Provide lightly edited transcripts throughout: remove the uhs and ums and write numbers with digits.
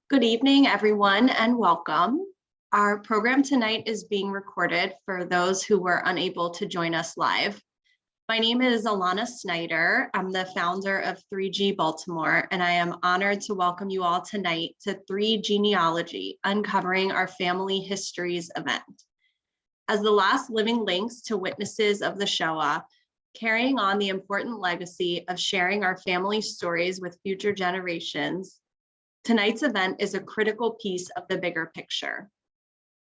Good evening, everyone, and welcome. Our program tonight is being recorded for those who were unable to join us live. My name is Alana Snyder. I'm the founder of 3G Baltimore, and I am honored to welcome you all tonight to 3Genealogy, Uncovering Our Family Histories event. As the last living links to witnesses of the Shoah, carrying on the important legacy of sharing our family stories with future generations, tonight's event is a critical piece of the bigger picture.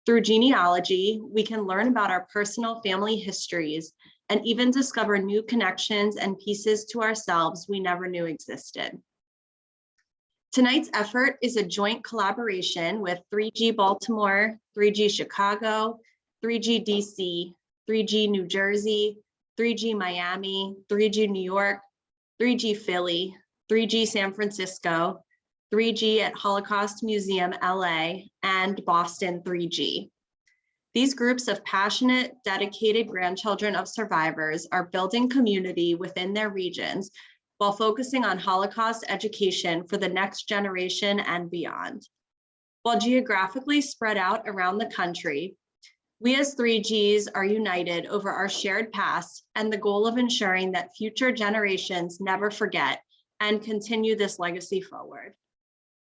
Through genealogy, we can learn about our personal family histories and even discover new connections and pieces to ourselves we never knew existed. Tonight's effort is a joint collaboration with 3G Baltimore, 3G Chicago, 3G DC, 3G New Jersey, 3G Miami, 3G New York, 3G Philly, 3G San Francisco, 3G at Holocaust Museum, LA, and Boston 3G. These groups of passionate, dedicated grandchildren of survivors are building community within their regions while focusing on Holocaust education for the next generation and beyond. While geographically spread out around the country, we as 3Gs are united over our shared past and the goal of ensuring that future generations never forget and continue this legacy forward.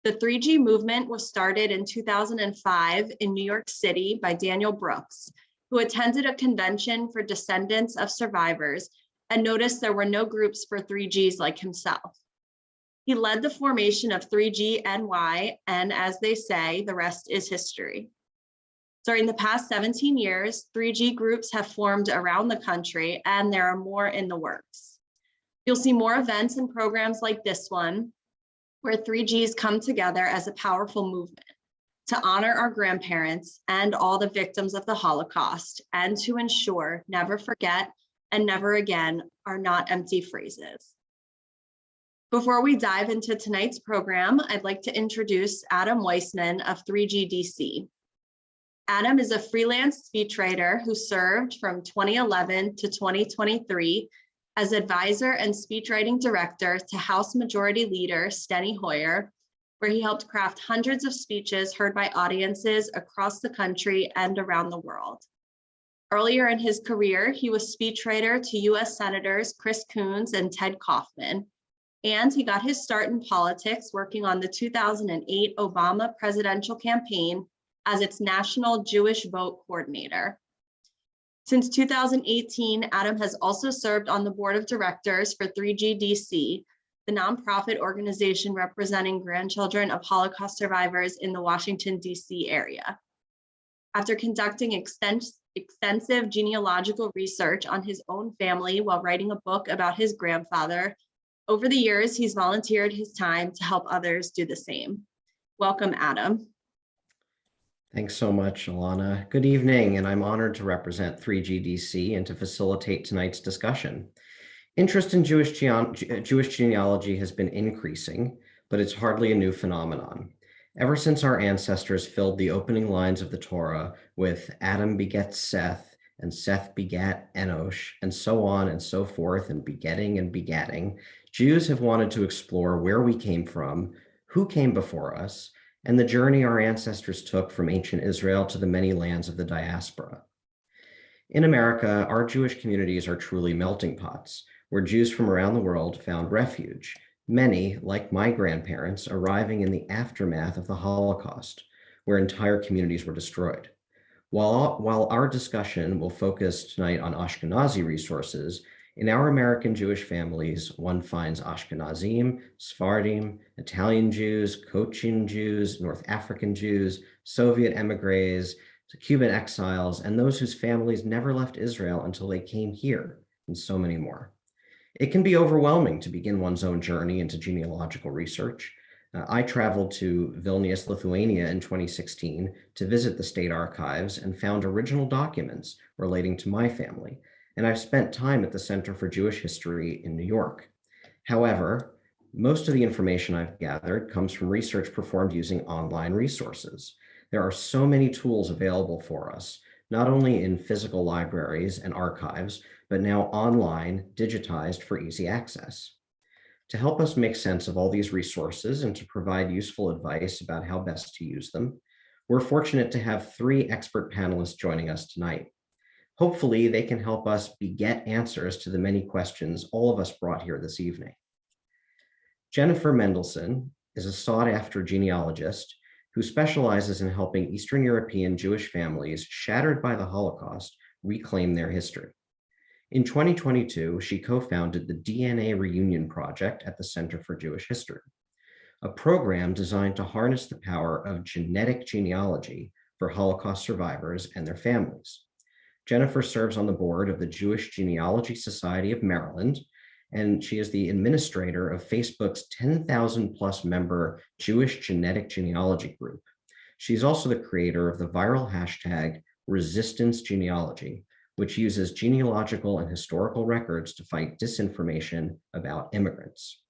The 3G movement was started in 2005 in New York City by Daniel Brooks, who attended a convention for descendants of survivors and noticed there were no groups for 3Gs like himself. He led the formation of 3G NY, and as they say, the rest is history. During the past 17 years, 3G groups have formed around the country, and there are more in the works. You'll see more events and programs like this one, where 3Gs come together as a powerful movement to honor our grandparents and all the victims of the Holocaust, and to ensure never forget and never again are not empty phrases. Before we dive into tonight's program, I'd like to introduce Adam Weissman of 3G DC. Adam is a freelance speechwriter who served from 2011 to 2023 as advisor and speechwriting director to House Majority Leader Steny Hoyer, where he helped craft hundreds of speeches heard by audiences across the country and around the world. Earlier in his career, he was speechwriter to US Senators Chris Coons and Ted Kaufman, and he got his start in politics working on the 2008 Obama presidential campaign as its National Jewish Vote Coordinator. Since 2018, Adam has also served on the board of directors for 3G DC, the nonprofit organization representing grandchildren of Holocaust survivors in the Washington, DC area. After conducting extensive genealogical research on his own family while writing a book about his grandfather, over the years, he's volunteered his time to help others do the same. Welcome, Adam. Thanks so much, Alana. Good evening, and I'm honored to represent 3GDC and to facilitate tonight's discussion. Interest in Jewish genealogy has been increasing, but it's hardly a new phenomenon. Ever since our ancestors filled the opening lines of the Torah with Adam begets Seth, and Seth begat Enosh, and so on and so forth, and begatting, Jews have wanted to explore where we came from, who came before us, and the journey our ancestors took from ancient Israel to the many lands of the diaspora. In America, our Jewish communities are truly melting pots, where Jews from around the world found refuge, many, like my grandparents, arriving in the aftermath of the Holocaust, where entire communities were destroyed. While our discussion will focus tonight on Ashkenazi resources, in our American Jewish families, one finds Ashkenazim, Sephardim, Italian Jews, Cochin Jews, North African Jews, Soviet emigres, Cuban exiles, and those whose families never left Israel until they came here, and so many more. It can be overwhelming to begin one's own journey into genealogical research. I traveled to Vilnius, Lithuania in 2016 to visit the state archives and found original documents relating to my family, and I've spent time at the Center for Jewish History in New York. However, most of the information I've gathered comes from research performed using online resources. There are so many tools available for us, not only in physical libraries and archives, but now online, digitized for easy access. To help us make sense of all these resources and to provide useful advice about how best to use them, we're fortunate to have 3 expert panelists joining us tonight. Hopefully, they can help us beget answers to the many questions all of us brought here this evening. Jennifer Mendelsohn is a sought-after genealogist who specializes in helping Eastern European Jewish families shattered by the Holocaust reclaim their history. In 2022, she co-founded the DNA Reunion Project at the Center for Jewish History, a program designed to harness the power of genetic genealogy for Holocaust survivors and their families. Jennifer serves on the board of the Jewish Genealogy Society of Maryland, and she is the administrator of Facebook's 10,000 plus member Jewish Genetic Genealogy Group. She's also the creator of the viral hashtag Resistance Genealogy, which uses genealogical and historical records to fight disinformation about immigrants.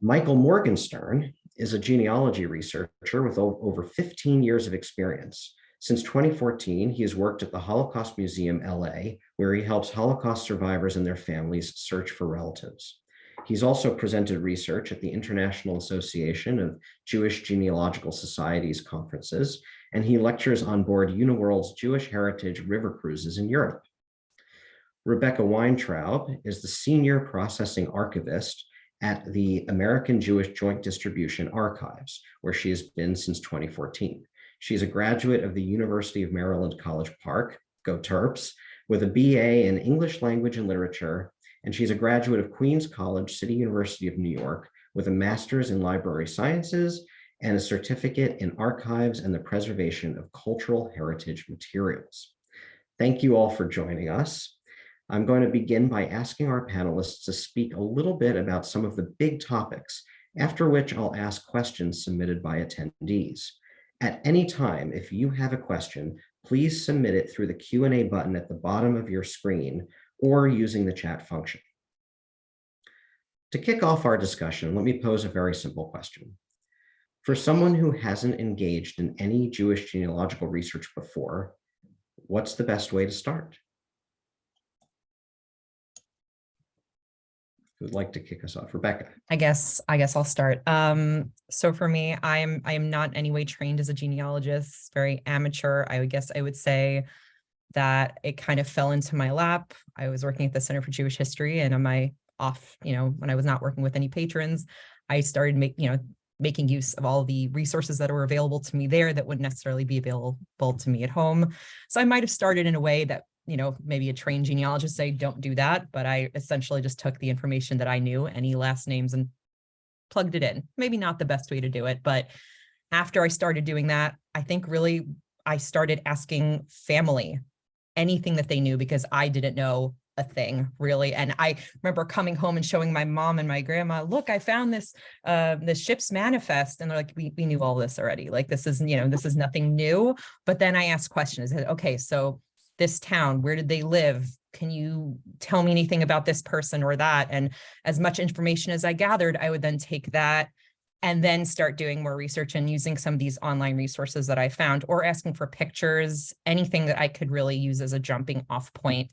Michael Morgenstern is a genealogy researcher with over 15 years of experience. Since 2014, he has worked at the Holocaust Museum, LA, where he helps Holocaust survivors and their families search for relatives. He's also presented research at the International Association of Jewish Genealogical Societies conferences, and he lectures on board Uniworld's Jewish Heritage River Cruises in Europe. Rebecca Weintraub is the Senior Processing Archivist at the American Jewish Joint Distribution Archives, where she has been since 2014. She's a graduate of the University of Maryland College Park, go Terps, with a BA in English Language and Literature, and she's a graduate of Queens College, City University of New York, with a master's in library sciences and a certificate in archives and the preservation of cultural heritage materials. Thank you all for joining us. I'm going to begin by asking our panelists to speak a little bit about some of the big topics, after which I'll ask questions submitted by attendees. At any time, if you have a question, please submit it through the Q&A button at the bottom of your screen or using the chat function. To kick off our discussion, let me pose a very simple question. For someone who hasn't engaged in any Jewish genealogical research before, what's the best way to start? Who would like to kick us off? Rebecca. I guess I'll start. So for me, I am not in any way trained as a genealogist, very amateur. I guess I would say that it kind of fell into my lap. I was working at the Center for Jewish History, and on my off, when I was not working with any patrons, I started making use of all the resources that were available to me there that wouldn't necessarily be available to me at home. So I might have started in a way that maybe a trained genealogist say, don't do that. But I essentially just took the information that I knew, any last names, and plugged it in. Maybe not the best way to do it. But after I started doing that, I think really I started asking family anything that they knew, because I didn't know a thing really. And I remember coming home and showing my mom and my grandma, look, I found this ship's manifest. And they're like, we knew all this already. Like, this is, this is nothing new. But then I asked questions. I said, okay, so this town, where did they live? Can you tell me anything about this person or that? And as much information as I gathered, I would then take that and then start doing more research and using some of these online resources that I found, or asking for pictures, anything that I could really use as a jumping off point,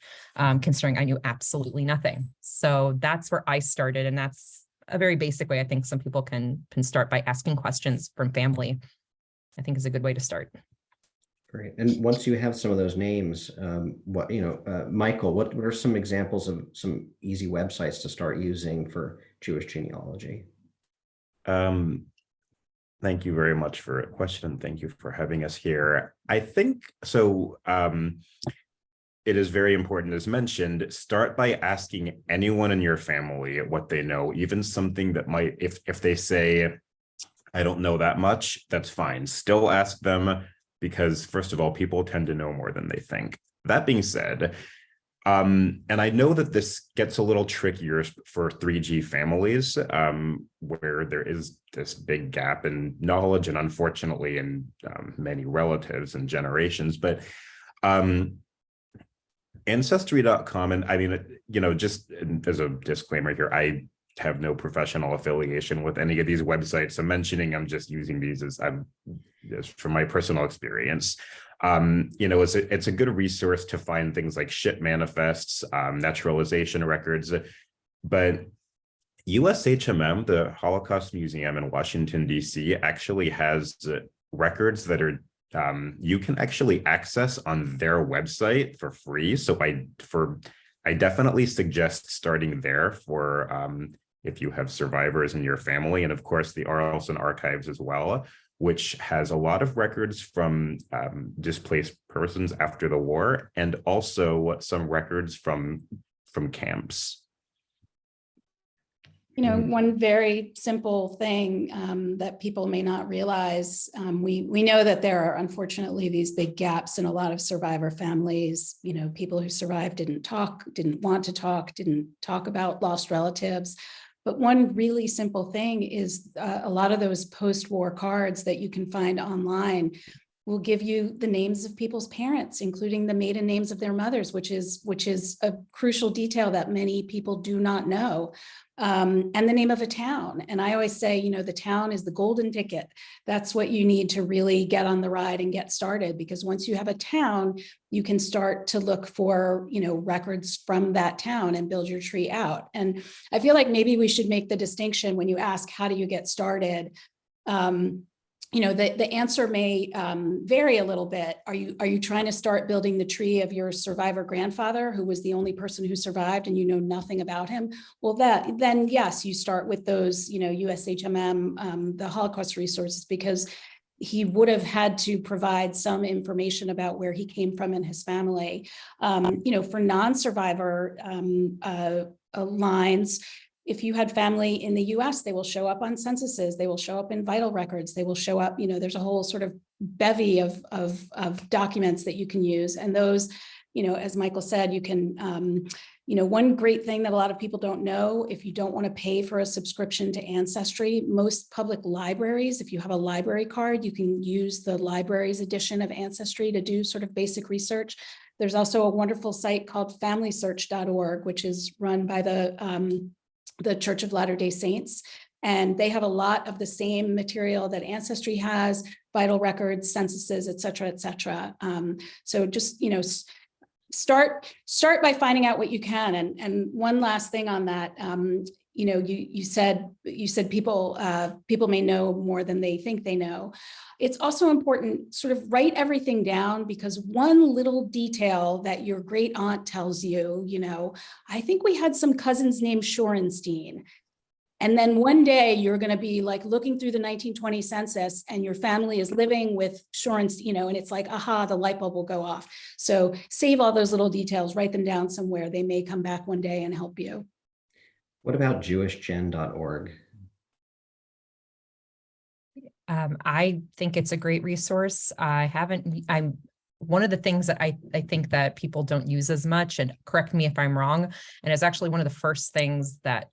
considering I knew absolutely nothing. So that's where I started. And that's a very basic way I think some people can start, by asking questions from family. I think is a good way to start. Great. And once you have some of those names, Michael, what are some examples of some easy websites to start using for Jewish genealogy? Thank you very much for a question. Thank you for having us here. I think so. It is very important, as mentioned, start by asking anyone in your family what they know, even something that might, if they say, I don't know that much, that's fine. Still ask them, because first of all, people tend to know more than they think. That being said, and I know that this gets a little trickier for 3G families, where there is this big gap in knowledge and unfortunately in many relatives and generations, but Ancestry.com, and I mean, just as a disclaimer here, I have no professional affiliation with any of these websites I'm mentioning. I'm just using these as just from my personal experience. It's a good resource to find things like ship manifests, naturalization records, but USHMM, the Holocaust Museum in Washington, D.C., actually has records that are you can actually access on their website for free. So I definitely suggest starting there for if you have survivors in your family, and of course the Arosas Archives as well, which has a lot of records from displaced persons after the war, and also some records from camps. You know, one very simple thing that people may not realize, we know that there are unfortunately these big gaps in a lot of survivor families. You know, people who survived didn't want to talk, didn't talk about lost relatives. But one really simple thing is a lot of those post-war cards that you can find online will give you the names of people's parents, including the maiden names of their mothers, which is a crucial detail that many people do not know. And the name of a town. And I always say, you know, the town is the golden ticket. That's what you need to really get on the ride and get started, because once you have a town, you can start to look for, you know, records from that town and build your tree out. And I feel like maybe we should make the distinction when you ask, how do you get started? You know, the answer may vary a little bit. Are you trying to start building the tree of your survivor grandfather, who was the only person who survived and you know nothing about him? Well, then yes, you start with those, you know, USHMM, the Holocaust resources, because he would have had to provide some information about where he came from and his family. You know, for non-survivor lines, if you had family in the US, they will show up on censuses, they will show up in vital records, they will show up, you know, there's a whole sort of bevy of documents that you can use. And those, you know, as Michael said, you can, you know, one great thing that a lot of people don't know, if you don't want to pay for a subscription to Ancestry, most public libraries, if you have a library card, you can use the library's edition of Ancestry to do sort of basic research. There's also a wonderful site called familysearch.org, which is run by the Church of Latter-day Saints. And they have a lot of the same material that Ancestry has, vital records, censuses, et cetera, et cetera. So just, you know, start by finding out what you can. And one last thing on that, you know, you said people may know more than they think they know. It's also important, sort of write everything down, because one little detail that your great aunt tells you, you know, I think we had some cousins named Shorenstein. And then one day you're going to be like looking through the 1920 census and your family is living with Shorenstein, you know, and it's like, aha, the light bulb will go off. So save all those little details, write them down somewhere. They may come back one day and help you. What about jewishgen.org? I think it's a great resource. I'm one of the things that I think that people don't use as much, and correct me if I'm wrong, and it's actually one of the first things that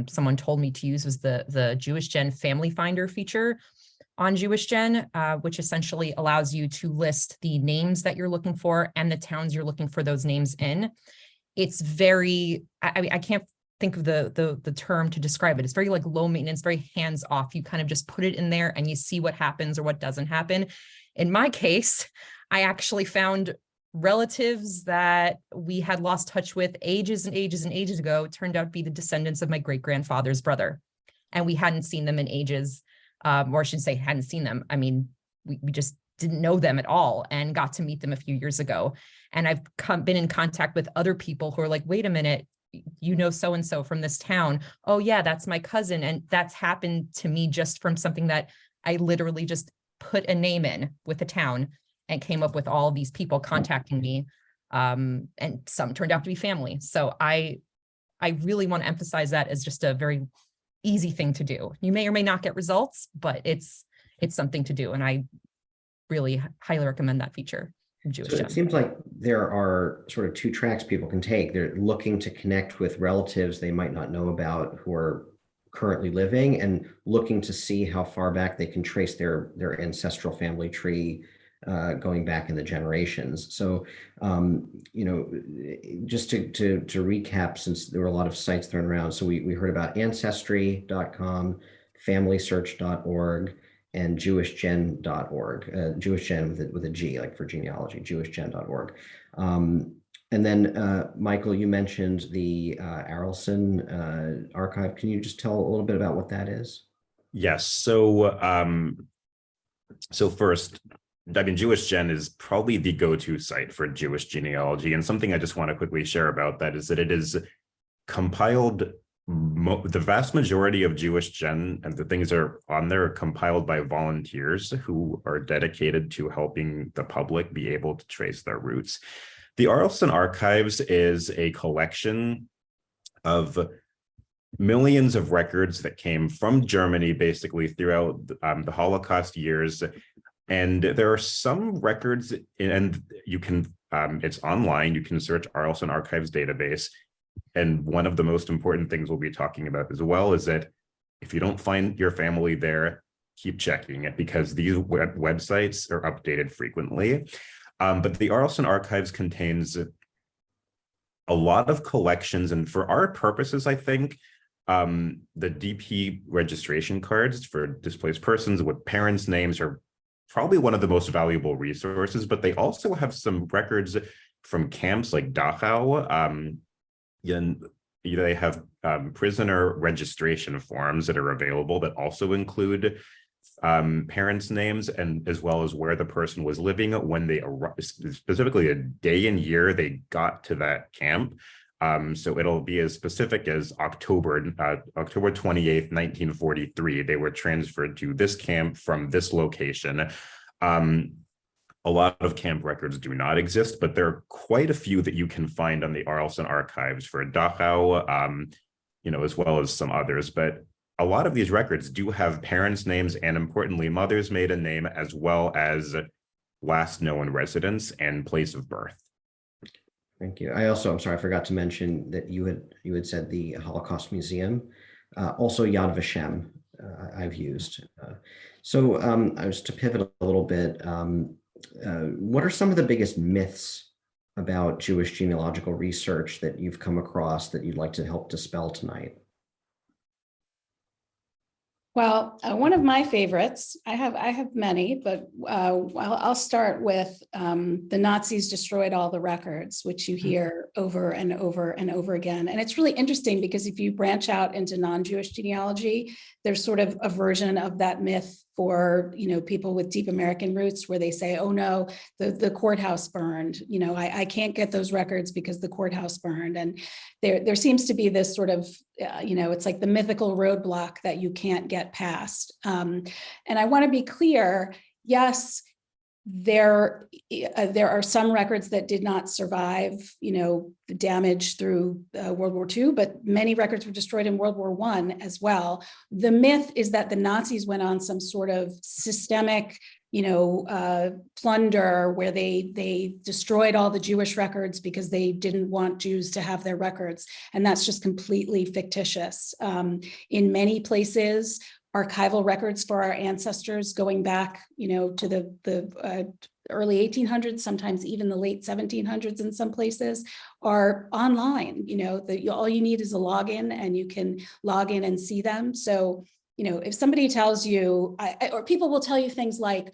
someone told me to use was the JewishGen Family Finder feature on JewishGen, which essentially allows you to list the names that you're looking for and the towns you're looking for those names in. It's very, I can't think of the term to describe it. It's very like low maintenance, very hands off. You kind of just put it in there and you see what happens or what doesn't happen. In my case, I actually found relatives that we had lost touch with ages and ages and ages ago turned out to be the descendants of my great-grandfather's brother. And we hadn't seen them in ages, or I should say hadn't seen them. I mean, we just didn't know them at all and got to meet them a few years ago. And I've been in contact with other people who are like, wait a minute, you know, so-and-so from this town. Oh yeah, that's my cousin. And that's happened to me just from something that I literally just put a name in with the town and came up with all these people contacting me. And some turned out to be family. So I really want to emphasize that as just a very easy thing to do. You may or may not get results, but it's something to do. And I really highly recommend that feature. So it seems like there are sort of two tracks people can take. They're looking to connect with relatives they might not know about who are currently living, and looking to see how far back they can trace their ancestral family tree going back in the generations. So, you know, just to recap, since there were a lot of sites thrown around. So we heard about ancestry.com, familysearch.org, and jewishgen.org, jewishgen with a G, like for genealogy, jewishgen.org. And then, Michael, you mentioned the Arosas archive. Can you just tell a little bit about what that is? Yes. So first, I mean, Jewish Gen is probably the go-to site for Jewish genealogy. And something I just want to quickly share about that is that it is compiled, the vast majority of Jewish Gen and the things that are on there are compiled by volunteers who are dedicated to helping the public be able to trace their roots. The Arosas Archives is a collection of millions of records that came from Germany, basically throughout the Holocaust years. And there are some records, and you can, it's online, you can search Arosas Archives database. And one of the most important things we'll be talking about as well is that if you don't find your family there, keep checking it, because these websites are updated frequently. But the Arosas Archives contains a lot of collections, and for our purposes, I think, the DP registration cards for displaced persons with parents' names are probably one of the most valuable resources, but they also have some records from camps like Dachau. They have prisoner registration forms that are available that also include parents' names, and as well as where the person was living when they arrived, specifically a day and year they got to that camp. So it'll be as specific as October 28th, 1943. They were transferred to this camp from this location. A lot of camp records do not exist, but there are quite a few that you can find on the Arosas Archives for Dachau, as well as some others. But a lot of these records do have parents' names and, importantly, mother's maiden name, as well as last known residence and place of birth. Thank you. I'm sorry, I forgot to mention that you had said the Holocaust Museum, also Yad Vashem, I've used. So I was to pivot a little bit. What are some of the biggest myths about Jewish genealogical research that you've come across that you'd like to help dispel tonight? Well, one of my favorites, I have many, but I'll start with the Nazis destroyed all the records, which you hear over and over and over again. And it's really interesting because if you branch out into non-Jewish genealogy, there's sort of a version of that myth for people with deep American roots where they say, oh no, the courthouse burned, I can't get those records because the courthouse burned. And there seems to be this sort of, it's like the mythical roadblock that you can't get past. And I want to be clear, yes, there are some records that did not survive, the damage through World War II, but many records were destroyed in World War I as well. The myth is that the Nazis went on some sort of systemic, plunder where they destroyed all the Jewish records because they didn't want Jews to have their records. And that's just completely fictitious. In many places, archival records for our ancestors going back, to the early 1800s, sometimes even the late 1700s in some places, are online. All you need is a login and you can log in and see them. So, if somebody tells you, or people will tell you things like,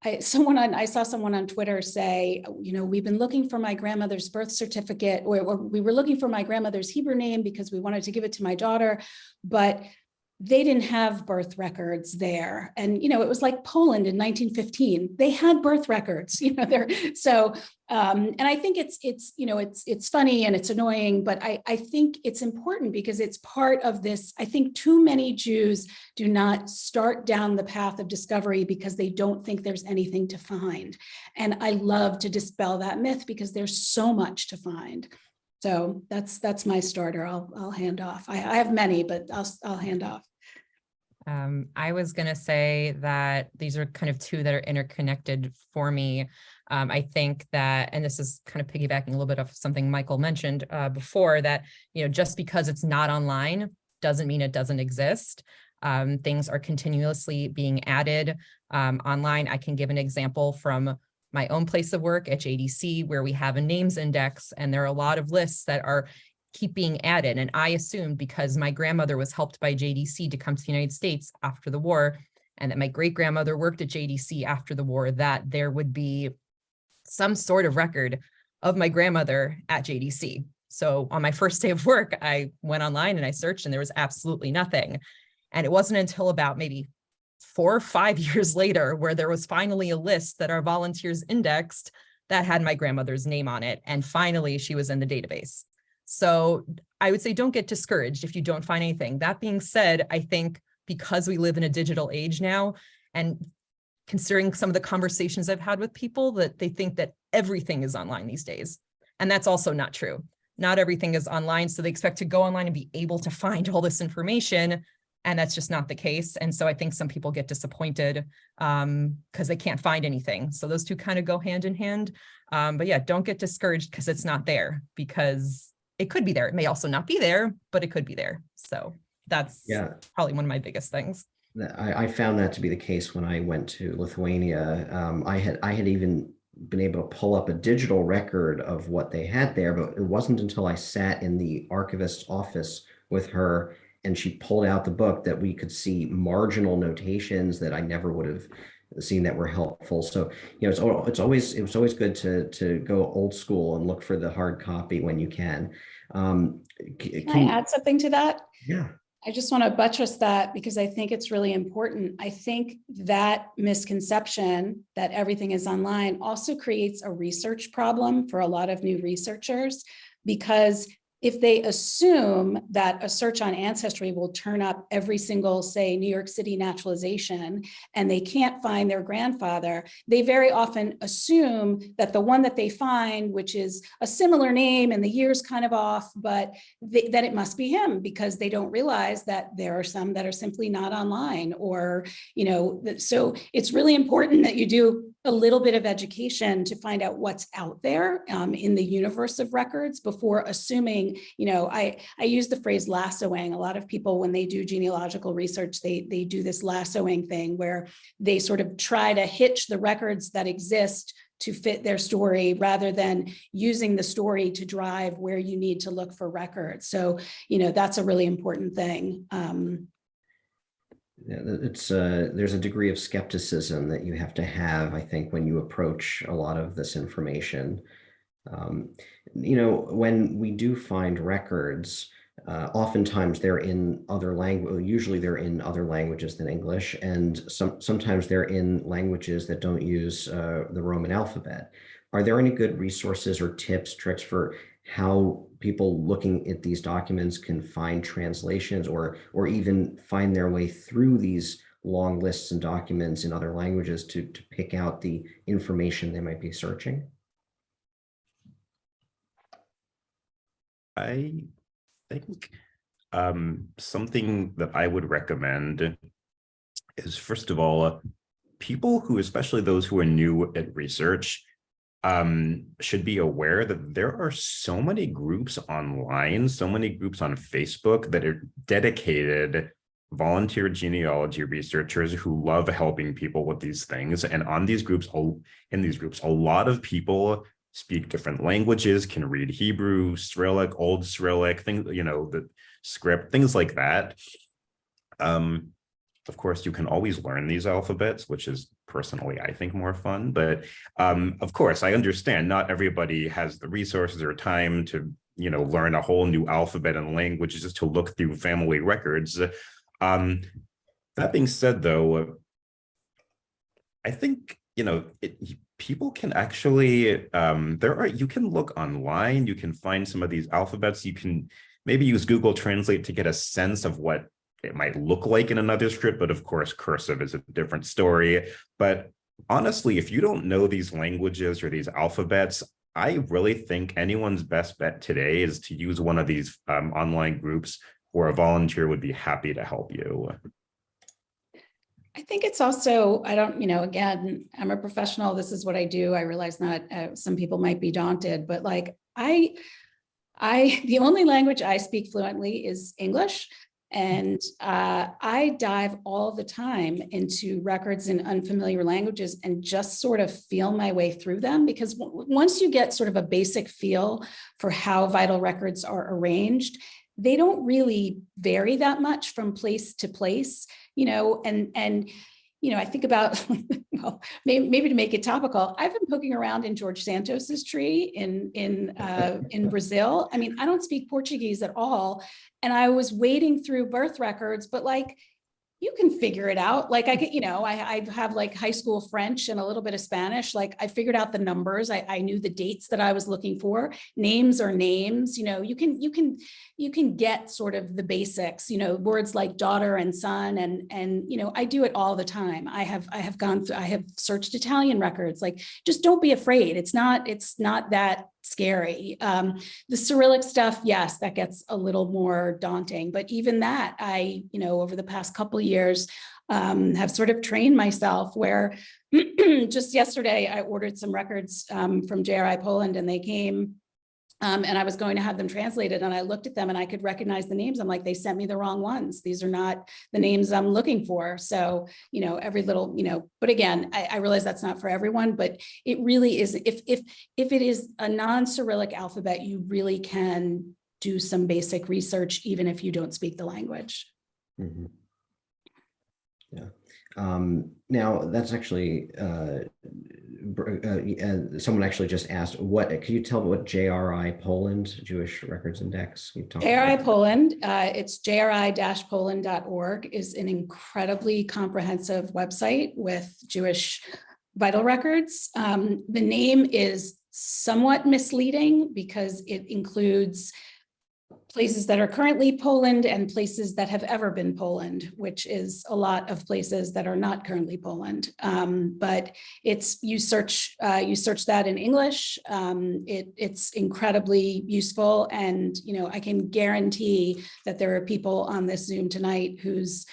I saw someone on Twitter say, we've been looking for my grandmother's birth certificate, or we were looking for my grandmother's Hebrew name because we wanted to give it to my daughter, but they didn't have birth records there. And, it was like Poland in 1915. They had birth records, there. So, and I think it's funny and it's annoying, but I think it's important because it's part of this. I think too many Jews do not start down the path of discovery because they don't think there's anything to find. And I love to dispel that myth because there's so much to find. So that's my starter. I'll hand off. I have many, but I'll hand off. I was going to say that these are kind of two that are interconnected for me. I think that, and this is kind of piggybacking a little bit of something Michael mentioned before, that, just because it's not online doesn't mean it doesn't exist. Things are continuously being added online. I can give an example from my own place of work at JDC, where we have a names index, and there are a lot of lists that keep being added. And I assumed, because my grandmother was helped by JDC to come to the United States after the war, and that my great-grandmother worked at JDC after the war, that there would be some sort of record of my grandmother at JDC. So on my first day of work, I went online and I searched and there was absolutely nothing. And it wasn't until about maybe 4 or 5 years later where there was finally a list that our volunteers indexed that had my grandmother's name on it. And finally, she was in the database. So I would say don't get discouraged if you don't find anything. That being said, I think because we live in a digital age now, and considering some of the conversations I've had with people, that they think that everything is online these days. And that's also not true. Not everything is online. So they expect to go online and be able to find all this information. And that's just not the case. And so I think some people get disappointed because they can't find anything. So those two kind of go hand in hand. But yeah, don't get discouraged because it's not there, because it could be there. It may also not be there, but it could be there. So that's probably one of my biggest things. I found that to be the case when I went to Lithuania. I had even been able to pull up a digital record of what they had there, but it wasn't until I sat in the archivist's office with her and she pulled out the book that we could see marginal notations that I never would have seen that were helpful. So, you know, it was always good to go old school and look for the hard copy when you can. Can I add something to that? Yeah. I just want to buttress that because I think it's really important. I think that misconception that everything is online also creates a research problem for a lot of new researchers, because if they assume that a search on Ancestry will turn up every single, say, New York City naturalization, and they can't find their grandfather, they very often assume that the one that they find, which is a similar name and the year's kind of off, but that it must be him, because they don't realize that there are some that are simply not online, or, you know, so it's really important that you do a little bit of education to find out what's out there in the universe of records before assuming, you know, I use the phrase lassoing. A lot of people, when they do genealogical research, they do this lassoing thing where they sort of try to hitch the records that exist to fit their story rather than using the story to drive where you need to look for records. So, you know, that's a really important thing. There's a degree of skepticism that you have to have, I think, when you approach a lot of this information. You know, when we do find records, oftentimes they're in other language. Usually they're in other languages than English, and sometimes they're in languages that don't use the Roman alphabet. Are there any good resources or tips, tricks for how people looking at these documents can find translations or even find their way through these long lists and documents in other languages to pick out the information they might be searching? I think something that I would recommend is, first of all, people who, especially those who are new at research, should be aware that there are so many groups online, so many groups on Facebook that are dedicated volunteer genealogy researchers who love helping people with these things. And on these groups, a lot of people speak different languages, can read Hebrew, Cyrillic, Old Cyrillic, things, you know, the script, things like that. Of course, you can always learn these alphabets, which is personally, I think, more fun. But of course, I understand not everybody has the resources or time to, you know, learn a whole new alphabet and language just to look through family records. That being said, though, I think, you know, people can actually, you can look online, you can find some of these alphabets, you can maybe use Google Translate to get a sense of what it might look like in another script, but of course, cursive is a different story. But honestly, if you don't know these languages or these alphabets, I really think anyone's best bet today is to use one of these online groups where a volunteer would be happy to help you. I think it's also, I don't, you know, again, I'm a professional. This is what I do. I realize not, some people might be daunted, but like the only language I speak fluently is English. And I dive all the time into records in unfamiliar languages and just sort of feel my way through them, because once you get sort of a basic feel for how vital records are arranged, they don't really vary that much from place to place, you know, and I think about, well, maybe to make it topical, I've been poking around in George Santos's tree in Brazil. I mean, I don't speak Portuguese at all. And I was wading through birth records, but like, you can figure it out. Like I could, I have like high school French and a little bit of Spanish. Like I figured out the numbers. I knew the dates that I was looking for. Names are names. You can get sort of the basics. Words like daughter and son, and I do it all the time. I have searched Italian records. Like, just don't be afraid. It's not that scary. The Cyrillic stuff, yes, that gets a little more daunting, but even that, I, over the past couple of years, have sort of trained myself where just yesterday I ordered some records from JRI Poland, and they came, and I was going to have them translated, and I looked at them and I could recognize the names. I'm like, they sent me the wrong ones. These are not the names I'm looking for. So, every little, but again, I realize that's not for everyone, but it really is. If it is a non-Cyrillic alphabet, you really can do some basic research, even if you don't speak the language. Mm-hmm. Yeah. Now that's actually, someone actually just asked, can you tell me what JRI Poland, Jewish Records Index? JRI Poland, it's jri-poland.org, is an incredibly comprehensive website with Jewish vital records. The name is somewhat misleading because it includes places that are currently Poland and places that have ever been Poland, which is a lot of places that are not currently Poland. But you search that in English. It's incredibly useful, and I can guarantee that there are people on this Zoom tonight whose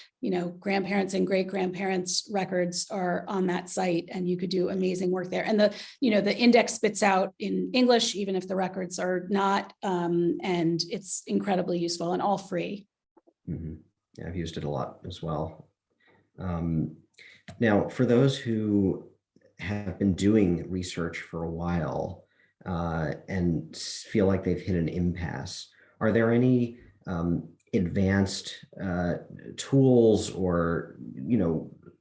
grandparents and great grandparents records are on that site, and you could do amazing work there. And the index spits out in English, even if the records are not, and it's incredibly useful and all free. Mm-hmm. Yeah, I've used it a lot as well. Now, for those who have been doing research for a while and feel like they've hit an impasse, are there any advanced tools or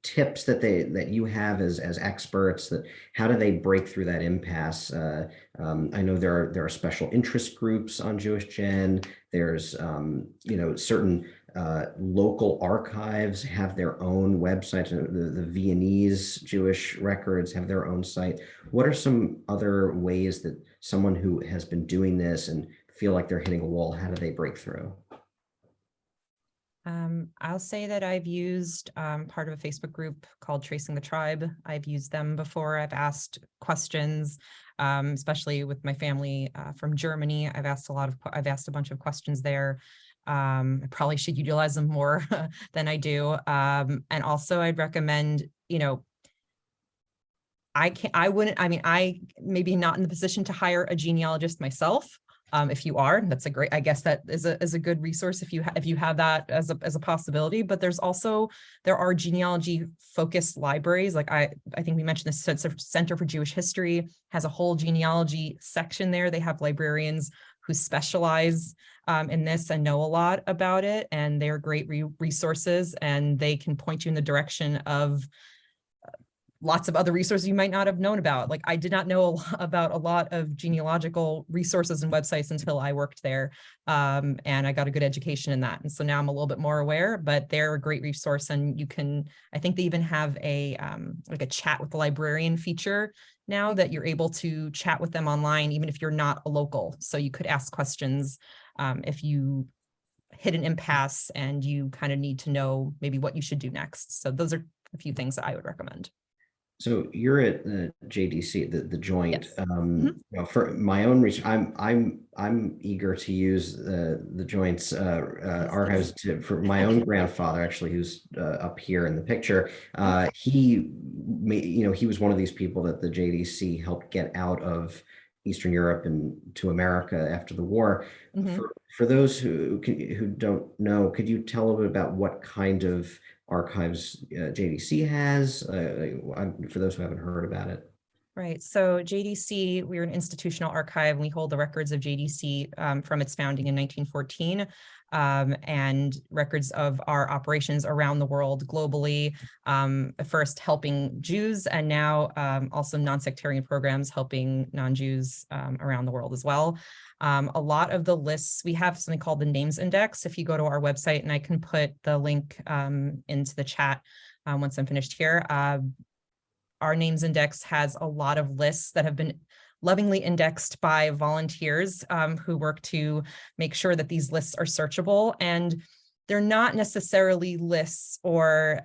tips that you have as experts, that how do they break through that impasse? I know there are special interest groups on Jewish Gen. There's certain local archives have their own websites. The Viennese Jewish records have their own site. What are some other ways that someone who has been doing this and feel like they're hitting a wall, how do they break through? I'll say that I've used part of a Facebook group called Tracing the Tribe. I've used them before. I've asked questions, especially with my family from Germany. I've asked a bunch of questions there. I probably should utilize them more than I do. And also I'd recommend, I maybe not in the position to hire a genealogist myself. If you are, that's I guess that is a good resource if you have that as a possibility. But there are genealogy focused libraries. Like I think we mentioned the Center for Jewish History has a whole genealogy section there. They have librarians who specialize in this and know a lot about it, and they're great resources, and they can point you in the direction of lots of other resources you might not have known about. Like I did not know about a lot of genealogical resources and websites until I worked there. And I got a good education in that. And so now I'm a little bit more aware, but they're a great resource. And I think they even have like a chat with the librarian feature now, that you're able to chat with them online, even if you're not a local. So you could ask questions if you hit an impasse and you kind of need to know maybe what you should do next. So those are a few things that I would recommend. So you're at the JDC, the joint. Yes. For my own research, I'm eager to use the joint's archives for my own grandfather, actually, who's up here in the picture. He was one of these people that the JDC helped get out of Eastern Europe and to America after the war. Mm-hmm. For those who don't know, could you tell a little bit about what kind of archives JDC has, for those who haven't heard about it? Right. So JDC, we're an institutional archive, and we hold the records of JDC from its founding in 1914, and records of our operations around the world globally, first helping Jews, and now also non-sectarian programs helping non-Jews around the world as well. A lot of the lists, we have something called the Names Index. If you go to our website, and I can put the link into the chat once I'm finished here. Our Names Index has a lot of lists that have been lovingly indexed by volunteers who work to make sure that these lists are searchable, and they're not necessarily lists or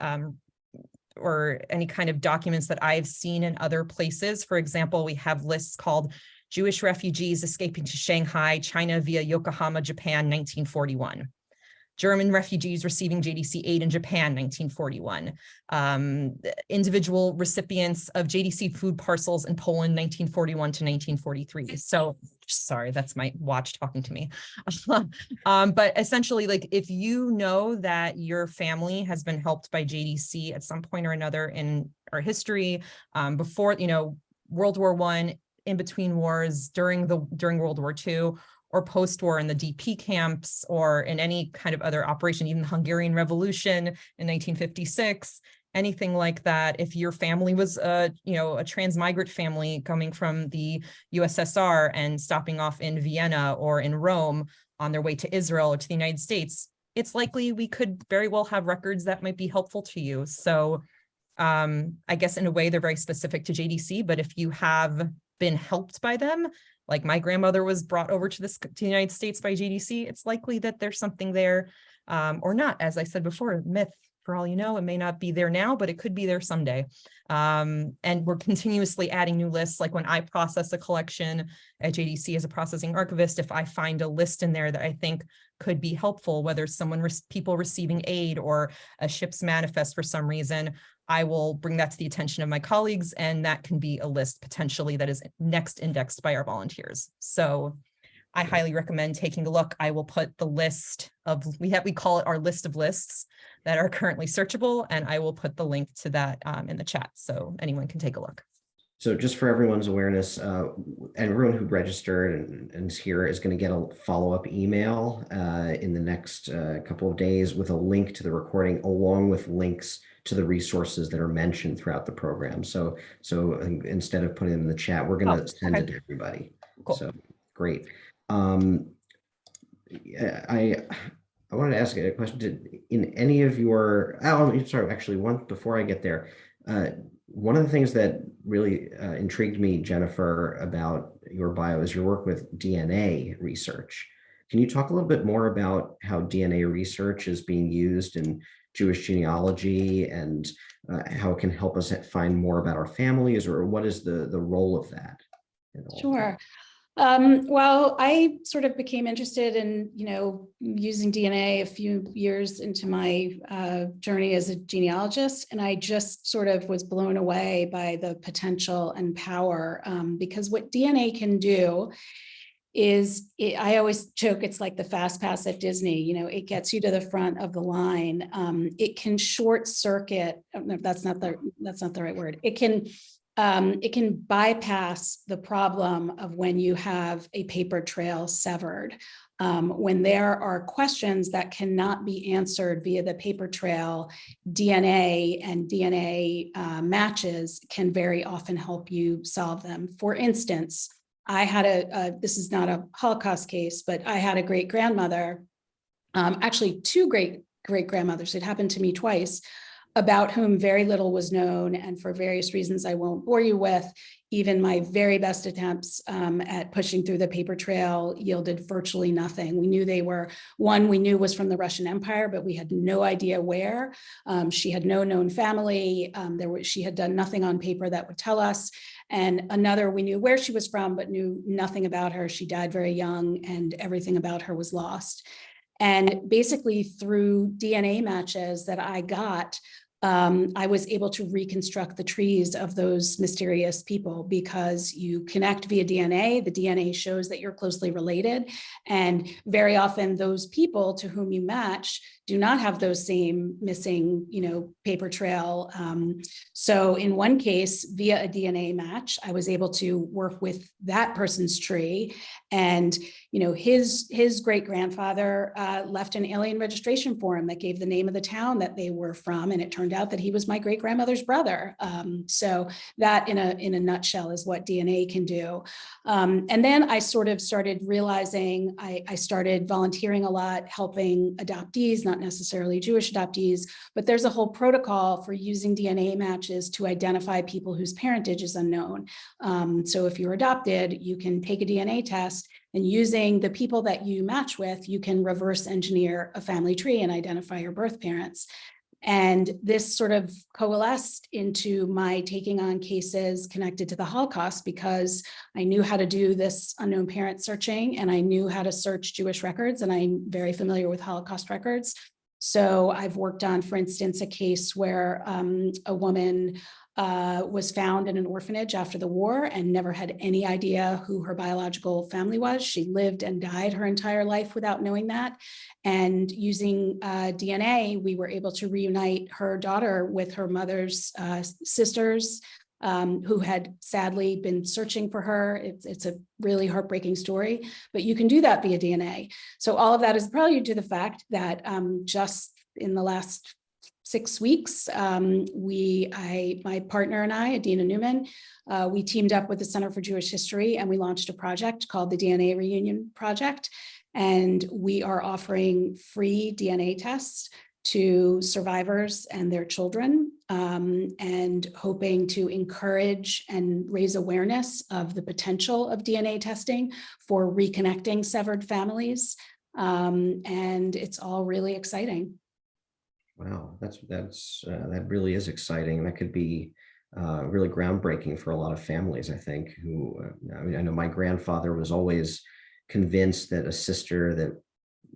any kind of documents that I've seen in other places. For example, we have lists called Jewish refugees escaping to Shanghai, China via Yokohama, Japan, 1941. German refugees receiving JDC aid in Japan, 1941. Individual recipients of JDC food parcels in Poland, 1941 to 1943. So, sorry, that's my watch talking to me. But essentially, like, if you know that your family has been helped by JDC at some point or another in our history, before, World War I, in between wars, during World War II, or post-war in the DP camps, or in any kind of other operation, even the Hungarian Revolution in 1956, anything like that. If your family was a transmigrant family coming from the USSR and stopping off in Vienna or in Rome on their way to Israel or to the United States, it's likely we could very well have records that might be helpful to you. So I guess in a way they're very specific to JDC, but if you have been helped by them, like my grandmother was brought over to the United States by JDC, it's likely that there's something there or not. As I said before, myth, for all you know, it may not be there now, but it could be there someday. And we're continuously adding new lists. Like when I process a collection at JDC as a processing archivist, if I find a list in there that I think could be helpful, whether it's people receiving aid or a ship's manifest for some reason, I will bring that to the attention of my colleagues, and that can be a list potentially that is next indexed by our volunteers. So I highly recommend taking a look. I will put the list of, we call it our list of lists that are currently searchable, and I will put the link to that in the chat so anyone can take a look. So just for everyone's awareness, everyone who registered and is here is going to get a follow-up email in the next couple of days with a link to the recording, along with links to the resources that are mentioned throughout the program. So instead of putting them in the chat, we're going to send it to everybody. Cool. So great. I wanted to ask a question. In any of your, one before I get there, one of the things that really intrigued me, Jennifer, about your bio is your work with DNA research. Can you talk a little bit more about how DNA research is being used in Jewish genealogy and how it can help us find more about our families, or what is the role of that? Sure. Well, I sort of became interested in, using DNA a few years into my journey as a genealogist, and I just sort of was blown away by the potential and power, because what DNA can do is, I always joke, it's like the fast pass at Disney. It gets you to the front of the line. It can short circuit. No, that's not the right word. It can bypass the problem of when you have a paper trail severed. When there are questions that cannot be answered via the paper trail, DNA and DNA matches can very often help you solve them. For instance, I had this is not a Holocaust case, but I had a great grandmother, actually two great grandmothers. It happened to me twice, about whom very little was known, and for various reasons I won't bore you with. Even my very best attempts at pushing through the paper trail yielded virtually nothing. We knew we knew was from the Russian Empire, but we had no idea where. She had no known family. She had done nothing on paper that would tell us. And another, we knew where she was from, but knew nothing about her. She died very young, and everything about her was lost. And basically through DNA matches that I got, I was able to reconstruct the trees of those mysterious people, because you connect via DNA. The DNA shows that you're closely related. And very often those people to whom you match do not have those same missing, paper trail. So in one case, via a DNA match, I was able to work with that person's tree. And, his great-grandfather left an alien registration form that gave the name of the town that they were from. And it turned out that he was my great-grandmother's brother. So that in a nutshell is what DNA can do. And then I sort of started realizing, I started volunteering a lot, helping adoptees, not necessarily Jewish adoptees, but there's a whole protocol for using DNA matches to identify people whose parentage is unknown. So if you're adopted, you can take a DNA test, and using the people that you match with, you can reverse engineer a family tree and identify your birth parents. And this sort of coalesced into my taking on cases connected to the Holocaust, because I knew how to do this unknown parent searching, and I knew how to search Jewish records, and I'm very familiar with Holocaust records. So I've worked on, for instance, a case where a woman was found in an orphanage after the war and never had any idea who her biological family was. She lived and died her entire life without knowing that. And using DNA, we were able to reunite her daughter with her mother's sisters, who had sadly been searching for her. It's a really heartbreaking story, but you can do that via DNA. So all of that is probably due to the fact that just in the last 6 weeks, my partner and I, Adina Newman, we teamed up with the Center for Jewish History, and we launched a project called the DNA Reunion Project. And we are offering free DNA tests to survivors and their children, and hoping to encourage and raise awareness of the potential of DNA testing for reconnecting severed families. And it's all really exciting. Wow, that really is exciting. That could be really groundbreaking for a lot of families, I think, who, I know my grandfather was always convinced that a sister that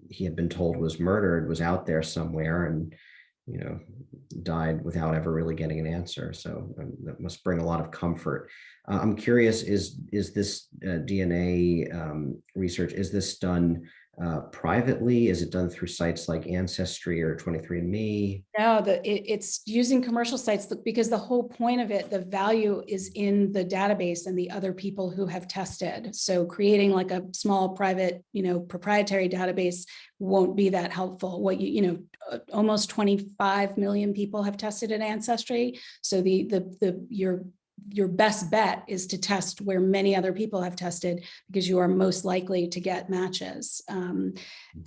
he had been told was murdered was out there somewhere, and, died without ever really getting an answer. So that must bring a lot of comfort. I'm curious, is this DNA research, is this done privately? Is it done through sites like Ancestry or 23andMe? No, it's using commercial sites, because the whole point of it, the value is in the database and the other people who have tested. So creating like a small private, proprietary database won't be that helpful. What almost 25 million people have tested at Ancestry. So your best bet is to test where many other people have tested, because you are most likely to get matches.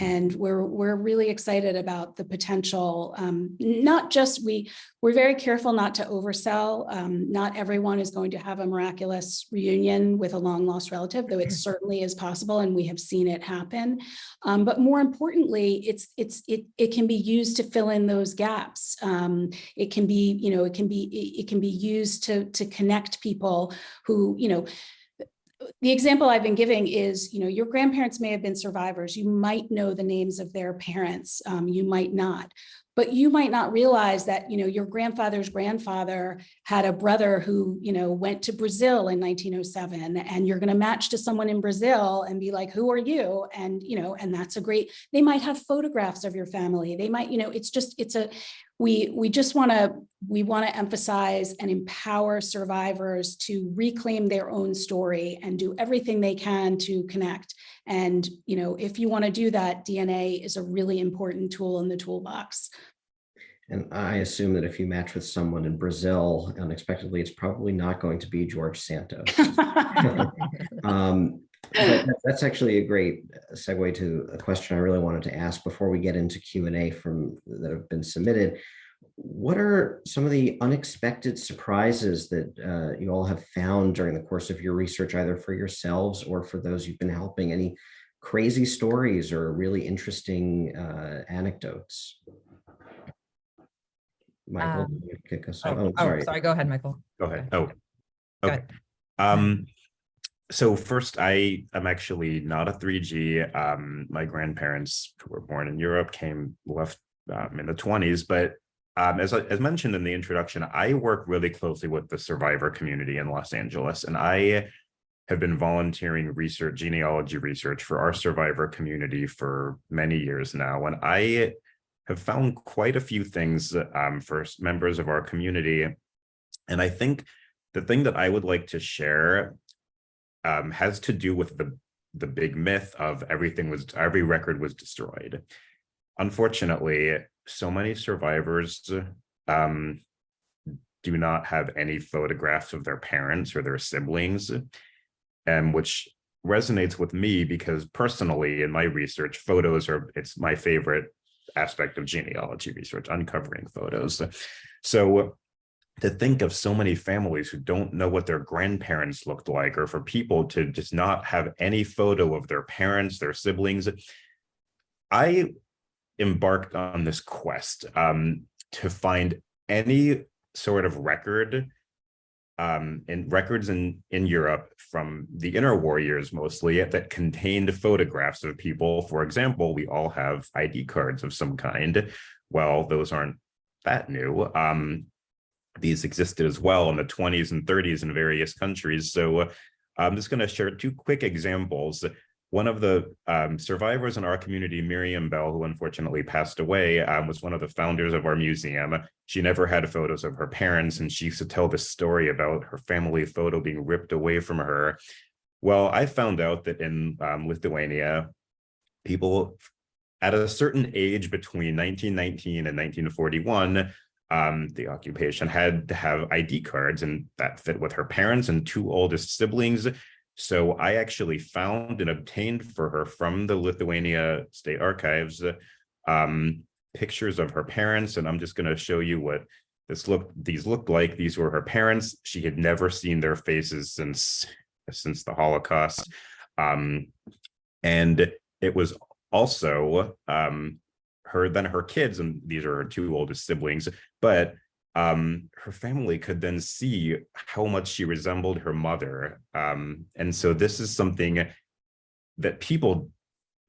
And we're really excited about the potential. Not just we're very careful not to oversell. Not everyone is going to have a miraculous reunion with a long lost relative, though it certainly is possible, and we have seen it happen. But more importantly, it can be used to fill in those gaps. It can be used to connect people who, the example I've been giving is, your grandparents may have been survivors. You might know the names of their parents. You might not. But you might not realize that, your grandfather's grandfather had a brother who, went to Brazil in 1907, and you're going to match to someone in Brazil and be like, who are you? And, and that's they might have photographs of your family. They might, we want to emphasize and empower survivors to reclaim their own story and do everything they can to connect. And, if you want to do that, DNA is a really important tool in the toolbox. And I assume that if you match with someone in Brazil unexpectedly, it's probably not going to be George Santos. But that's actually a great segue to a question I really wanted to ask before we get into Q&A that have been submitted. What are some of the unexpected surprises that you all have found during the course of your research, either for yourselves or for those you've been helping? Any crazy stories or really interesting anecdotes? Michael, you kick us off. Sorry. Go ahead, Michael. Go ahead. Go Okay. So first, I'm actually not a 3G. My grandparents, who were born in Europe, left in the 1920s, but as mentioned in the introduction, I work really closely with the survivor community in Los Angeles, and I have been volunteering genealogy research for our survivor community for many years now. And I have found quite a few things for members of our community. And I think the thing that I would like to share has to do with the big myth of every record was destroyed. Unfortunately, so many survivors do not have any photographs of their parents or their siblings, which resonates with me because personally in my research, it's my favorite aspect of genealogy research, uncovering photos. So to think of so many families who don't know what their grandparents looked like, or for people to just not have any photo of their parents, their siblings, I embarked on this quest to find any sort of records in Europe from the interwar years mostly that contained photographs of people. For example, we all have ID cards of some kind. Well, those aren't that new. These existed as well in the 20s and 30s in various countries. So I'm just going to share two quick examples. One of the survivors in our community, Miriam Bell, who unfortunately passed away, was one of the founders of our museum. She never had photos of her parents, and she used to tell this story about her family photo being ripped away from her. Well, I found out that in Lithuania, people at a certain age between 1919 and 1941, the occupation had to have ID cards, and that fit with her parents and two oldest siblings. So I actually found and obtained for her from the Lithuania State Archives pictures of her parents, and I'm just going to show you what these looked like. These were her parents. She had never seen their faces since the Holocaust, and it was also her kids, and these are her two oldest siblings, but her family could then see how much she resembled her mother. And so this is something that people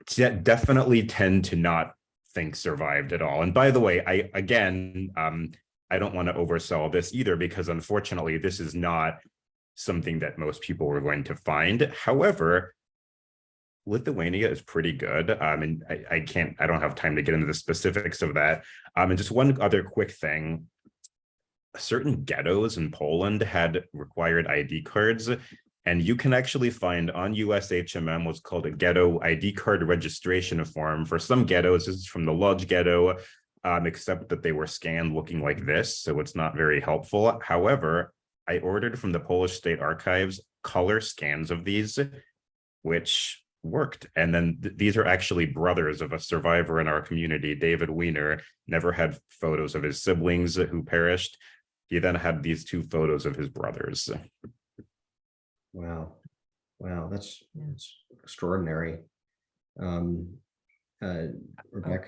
definitely tend to not think survived at all. And by the way, I don't want to oversell this either, because unfortunately, this is not something that most people were going to find. However, Lithuania is pretty good. And I don't have time to get into the specifics of that. And just one other quick thing. Certain ghettos in Poland had required ID cards, and you can actually find on USHMM what's called a ghetto ID card registration form. For some ghettos, this is from the Lodz ghetto, except that they were scanned looking like this, so it's not very helpful. However, I ordered from the Polish State Archives color scans of these, which worked. And then these are actually brothers of a survivor in our community, David Wiener, never had photos of his siblings who perished. He then had these two photos of his brothers. Wow, that's extraordinary. Rebecca,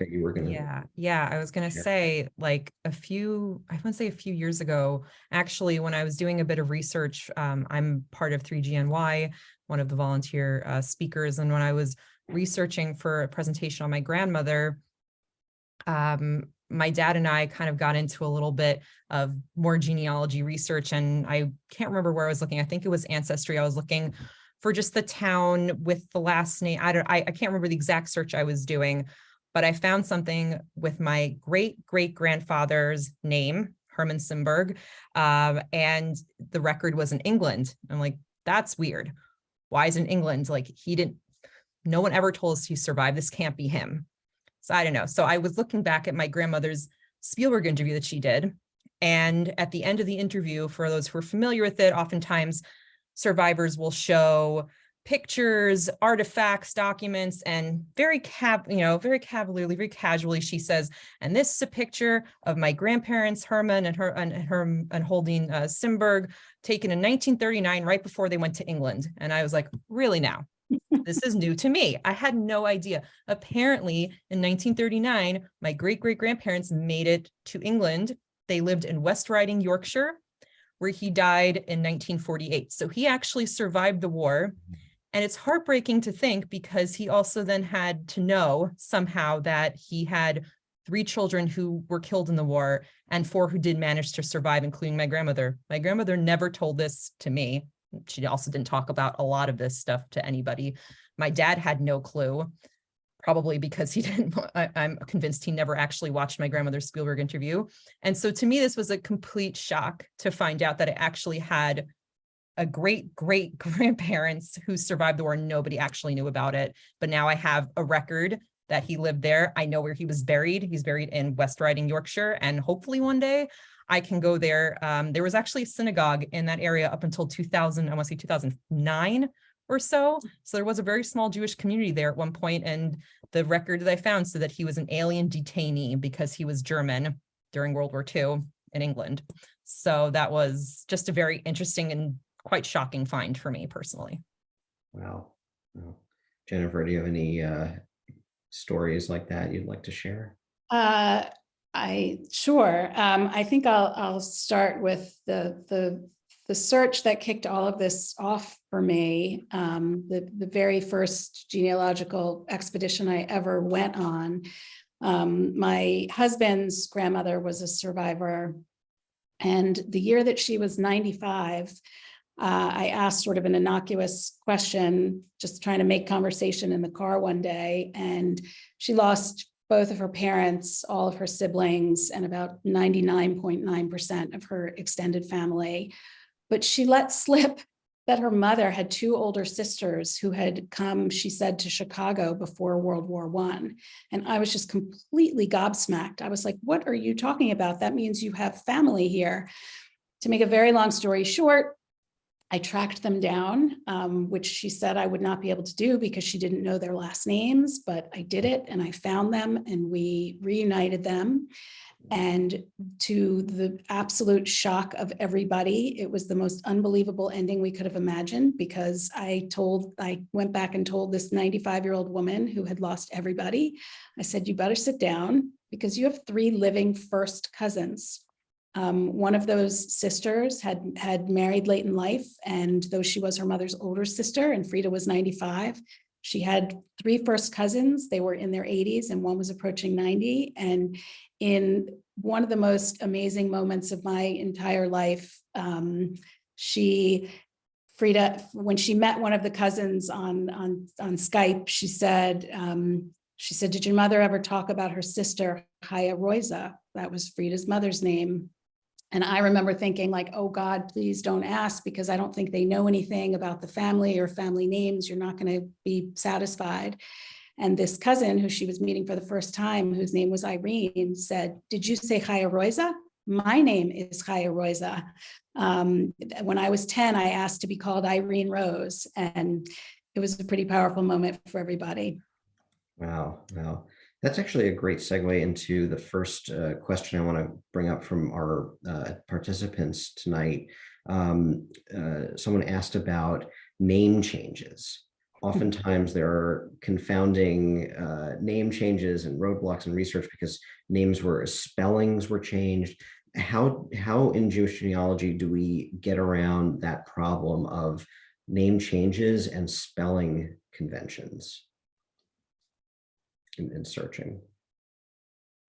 you were gonna. Yeah, I was gonna say, like I want to say a few years ago, actually, when I was doing a bit of research, I'm part of 3GNY, one of the volunteer speakers, and when I was researching for a presentation on my grandmother, my dad and I kind of got into a little bit of more genealogy research, and I can't remember where I was looking. I think it was Ancestry. I was looking for just the town with the last name. I can't remember the exact search I was doing, but I found something with my great-great-grandfather's name, Herman Simberg, and the record was in England. I'm like, that's weird. Why is it in England? Like, no one ever told us he survived. This can't be him. So I don't know. So I was looking back at my grandmother's Spielberg interview that she did. And at the end of the interview, for those who are familiar with it, oftentimes survivors will show pictures, artifacts, documents, and very cavalierly, very casually, she says, and this is a picture of my grandparents, Herman and holding Simberg, taken in 1939, right before they went to England. And I was like, really now? This is new to me. I had no idea. Apparently, in 1939, my great-great-grandparents made it to England. They lived in West Riding, Yorkshire, where he died in 1948. So he actually survived the war. And it's heartbreaking to think, because he also then had to know somehow that he had 3 children who were killed in the war and 4 who did manage to survive, including my grandmother. My grandmother never told this to me. She also didn't talk about a lot of this stuff to anybody. My dad had no clue, probably because he didn't, I'm convinced he never actually watched my grandmother's Spielberg interview. And so to me, this was a complete shock to find out that I actually had a great grandparents who survived the war. Nobody actually knew about it. But now I have a record that he lived there. I know where he was buried. He's buried in West Riding, Yorkshire. And hopefully one day I can go there. There was actually a synagogue in that area up until 2000, I want to say 2009 or so. So there was a very small Jewish community there at one point. And the record that I found said that he was an alien detainee because he was German during World War II in England. So that was just a very interesting and quite shocking find for me personally. Wow. Well, Jennifer, do you have any stories like that you'd like to share? Sure. I think I'll start with the search that kicked all of this off for me. The very first genealogical expedition I ever went on. My husband's grandmother was a survivor, and the year that she was 95, I asked sort of an innocuous question, just trying to make conversation in the car one day, and she lost both of her parents, all of her siblings, and about 99.9% of her extended family. But she let slip that her mother had 2 older sisters who had come, she said, to Chicago before World War I. And I was just completely gobsmacked. I was like, what are you talking about? That means you have family here. To make a very long story short, I tracked them down, which she said I would not be able to do because she didn't know their last names, but I did it and I found them and we reunited them. And to the absolute shock of everybody, it was the most unbelievable ending we could have imagined, because I went back and told this 95-year-old woman who had lost everybody, I said, you better sit down because you have 3 living first cousins. One of those sisters had married late in life, and though she was her mother's older sister, and Frida was 95, she had 3 first cousins. They were in their 80s and one was approaching 90. And in one of the most amazing moments of my entire life, Frida, when she met one of the cousins on Skype, she said, did your mother ever talk about her sister, Chaya Rosa? That was Frida's mother's name. And I remember thinking like, oh God, please don't ask, because I don't think they know anything about the family or family names. You're not going to be satisfied. And this cousin who she was meeting for the first time, whose name was Irene, said, did you say Chaya Rosa? My name is Chaya Rosa. When I was 10, I asked to be called Irene Rose. And it was a pretty powerful moment for everybody. Wow. Wow. That's actually a great segue into the first question I want to bring up from our participants tonight. Someone asked about name changes. Oftentimes there are confounding name changes and roadblocks in research because spellings were changed. How in Jewish genealogy do we get around that problem of name changes and spelling conventions in searching?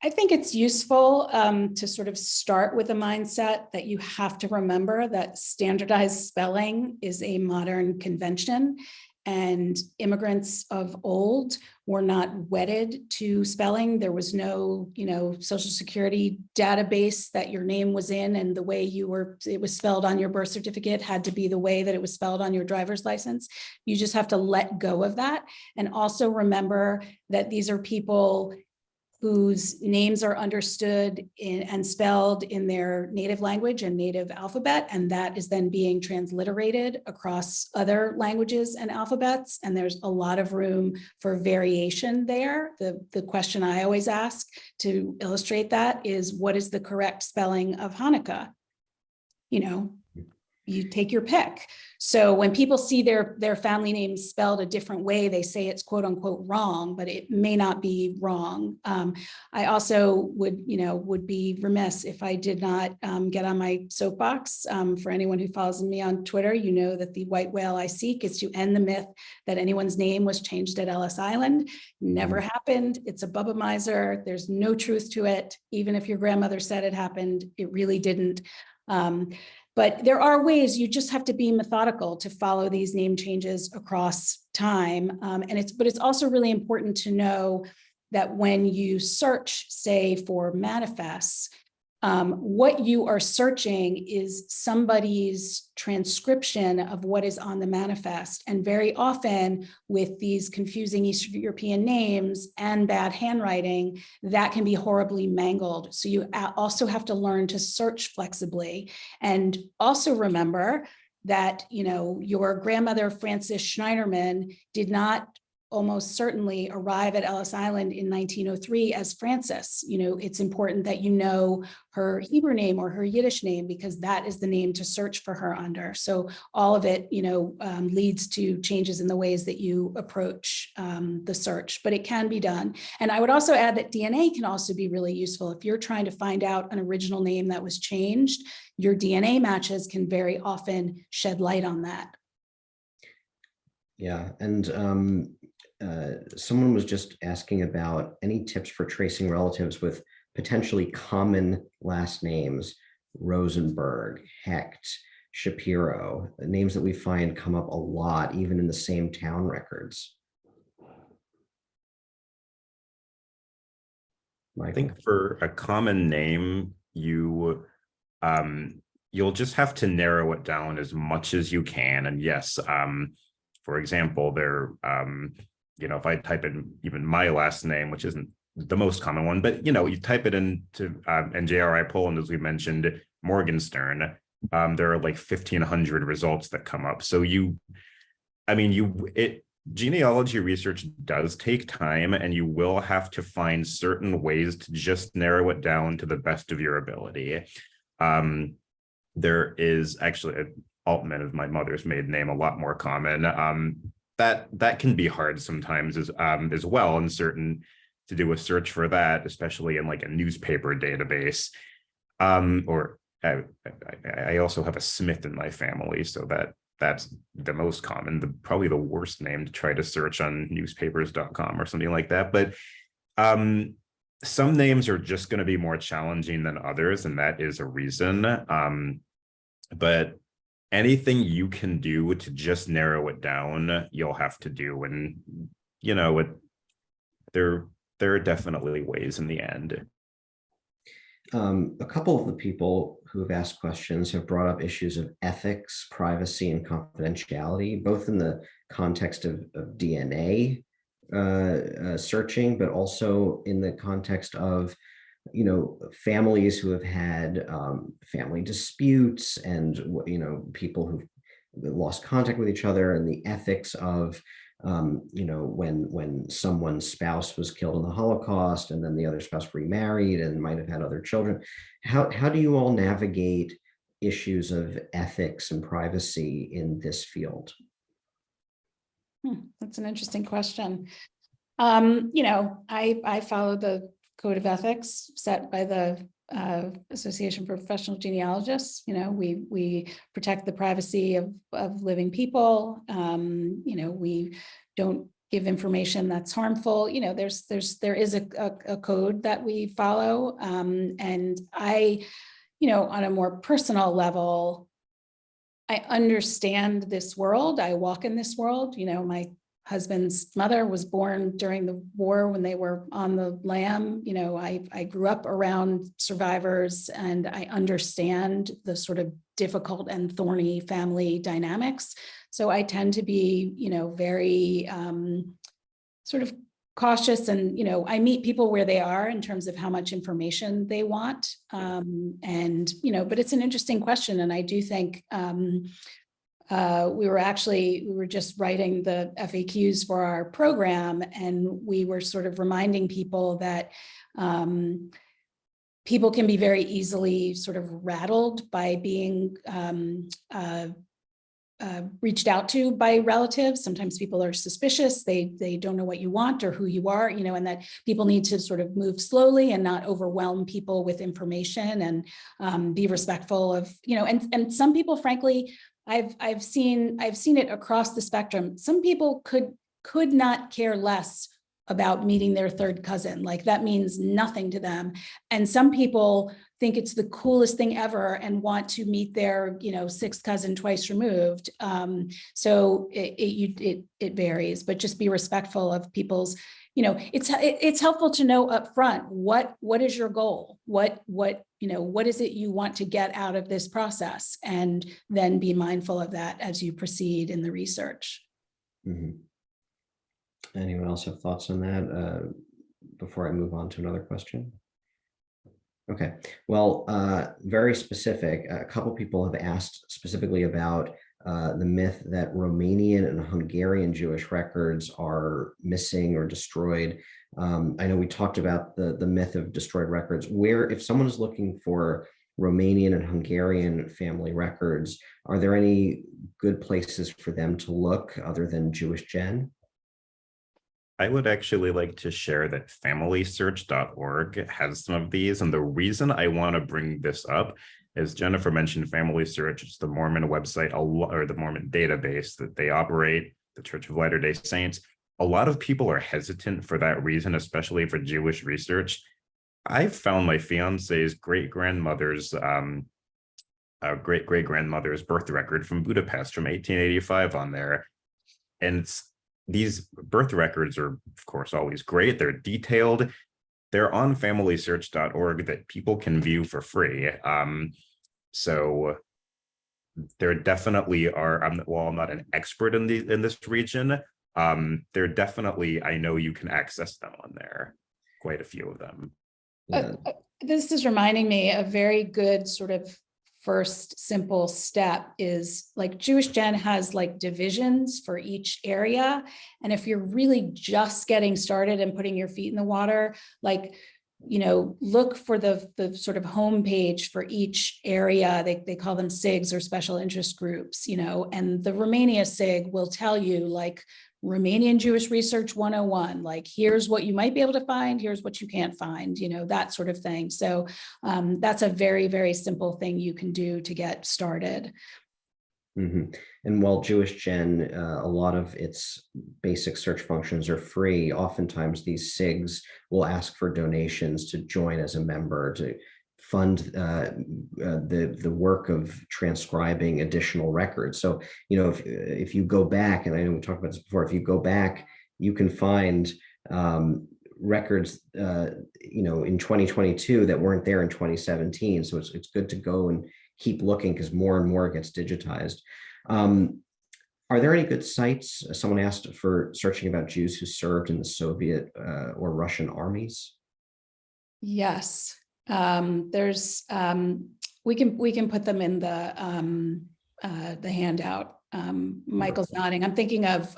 I think it's useful to sort of start with a mindset that you have to remember that standardized spelling is a modern convention, and immigrants of old were not wedded to spelling. There was no, Social Security database that your name was in, and the way it was spelled on your birth certificate had to be the way that it was spelled on your driver's license. You just have to let go of that. And also remember that these are people whose names are understood and spelled in their native language and native alphabet, and that is then being transliterated across other languages and alphabets, and there's a lot of room for variation there. The question I always ask to illustrate that is, what is the correct spelling of Hanukkah? you take your pick. So when people see their family name spelled a different way, they say it's quote unquote wrong, but it may not be wrong. I also would be remiss if I did not get on my soapbox. For anyone who follows me on Twitter, you know that the white whale I seek is to end the myth that anyone's name was changed at Ellis Island. Never happened. It's a Bubba miser. There's no truth to it. Even if your grandmother said it happened, it really didn't. But there are ways. You just have to be methodical to follow these name changes across time. But it's also really important to know that when you search, say, for manifests, what you are searching is somebody's transcription of what is on the manifest. And very often with these confusing Eastern European names and bad handwriting, that can be horribly mangled. So you also have to learn to search flexibly. And also remember that, your grandmother, Frances Schneiderman, did not almost certainly arrive at Ellis Island in 1903 as Frances. It's important that you know her Hebrew name or her Yiddish name, because that is the name to search for her under. So all of it, leads to changes in the ways that you approach the search, but it can be done. And I would also add that DNA can also be really useful. If you're trying to find out an original name that was changed, your DNA matches can very often shed light on that. Yeah, and someone was just asking about any tips for tracing relatives with potentially common last names: Rosenberg, Hecht, Shapiro, names that we find come up a lot, even in the same town records. Michael? I think for a common name, you'll just have to narrow it down as much as you can. And yes, for example, if I type in even my last name, which isn't the most common one, but you type it into NJRI Poland, as we mentioned, Morgenstern, there are like 1,500 results that come up. So genealogy research does take time, and you will have to find certain ways to just narrow it down to the best of your ability. There is actually Altman is my mother's maiden name, a lot more common. That can be hard sometimes as well, and to do a search for that, especially in like a newspaper database. Or I also have a Smith in my family, so that's the most common, probably the worst name to try to search on newspapers.com or something like that. But some names are just going to be more challenging than others, and that is a reason. But anything you can do to just narrow it down, you'll have to do. And, there are definitely ways in the end. A couple of the people who have asked questions have brought up issues of ethics, privacy, and confidentiality, both in the context of DNA searching, but also in the context of families who have had family disputes, and people who've lost contact with each other, and the ethics of when someone's spouse was killed in the Holocaust and then the other spouse remarried and might have had other children. How do you all navigate issues of ethics and privacy in this field? That's an interesting question. I follow the code of ethics set by the Association for Professional Genealogists. We protect the privacy of living people. We don't give information that's harmful. There is a code that we follow. And I, on a more personal level, I understand this world. I walk in this world. My husband's mother was born during the war when they were on the lam. I grew up around survivors, and I understand the sort of difficult and thorny family dynamics. So I tend to be, very sort of cautious, and, I meet people where they are in terms of how much information they want. But it's an interesting question. And I do think, we were just writing the FAQs for our program, and we were sort of reminding people that people can be very easily sort of rattled by being reached out to by relatives. Sometimes people are suspicious. They don't know what you want or who you are, and that people need to sort of move slowly and not overwhelm people with information, and be respectful of, and some people, frankly, I've seen it across the spectrum. Some people could not care less about meeting their third cousin. Like, that means nothing to them. And some people think it's the coolest thing ever and want to meet their, sixth cousin twice removed. So it varies, but just be respectful of people's, it's helpful to know up front, what is your goal? What is it you want to get out of this process? And then be mindful of that as you proceed in the research. Mm-hmm. Anyone else have thoughts on that before I move on to another question? Okay, well, very specific. A couple people have asked specifically about the myth that Romanian and Hungarian Jewish records are missing or destroyed. I know we talked about the myth of destroyed records. Where, if someone is looking for Romanian and Hungarian family records, are there any good places for them to look other than Jewish Gen? I would actually like to share that familysearch.org has some of these. And the reason I want to bring this up is Jennifer mentioned Family Search. It's the Mormon website, or the Mormon database that they operate, the Church of Latter-day Saints. A lot of people are hesitant for that reason, especially for Jewish research. I've found my fiance's great-grandmother's birth record from Budapest from 1885 on there. And these birth records are, of course, always great. They're detailed. They're on familysearch.org that people can view for free. So there definitely are, I'm not an expert in this region. There definitely, I know you can access them on there, quite a few of them. This is reminding me a very good sort of first simple step is, like, Jewish Gen has like divisions for each area. And if you're really just getting started and putting your feet in the water, like, look for the sort of homepage for each area. They call them SIGs, or special interest groups, and the Romania SIG will tell you, like, Romanian Jewish Research 101, like, here's what you might be able to find, here's what you can't find, that sort of thing. So that's a very, very simple thing you can do to get started. Mm-hmm. And while Jewish Gen, a lot of its basic search functions are free, oftentimes these SIGs will ask for donations to join as a member, to fund the work of transcribing additional records. So, if you go back, and I know we talked about this before, if you go back, you can find records, in 2022 that weren't there in 2017. So it's good to go and keep looking, because more and more gets digitized. Are there any good sites? Someone asked for searching about Jews who served in the Soviet or Russian armies. Yes. There's we can put them in the handout. Michael's nodding. I'm thinking of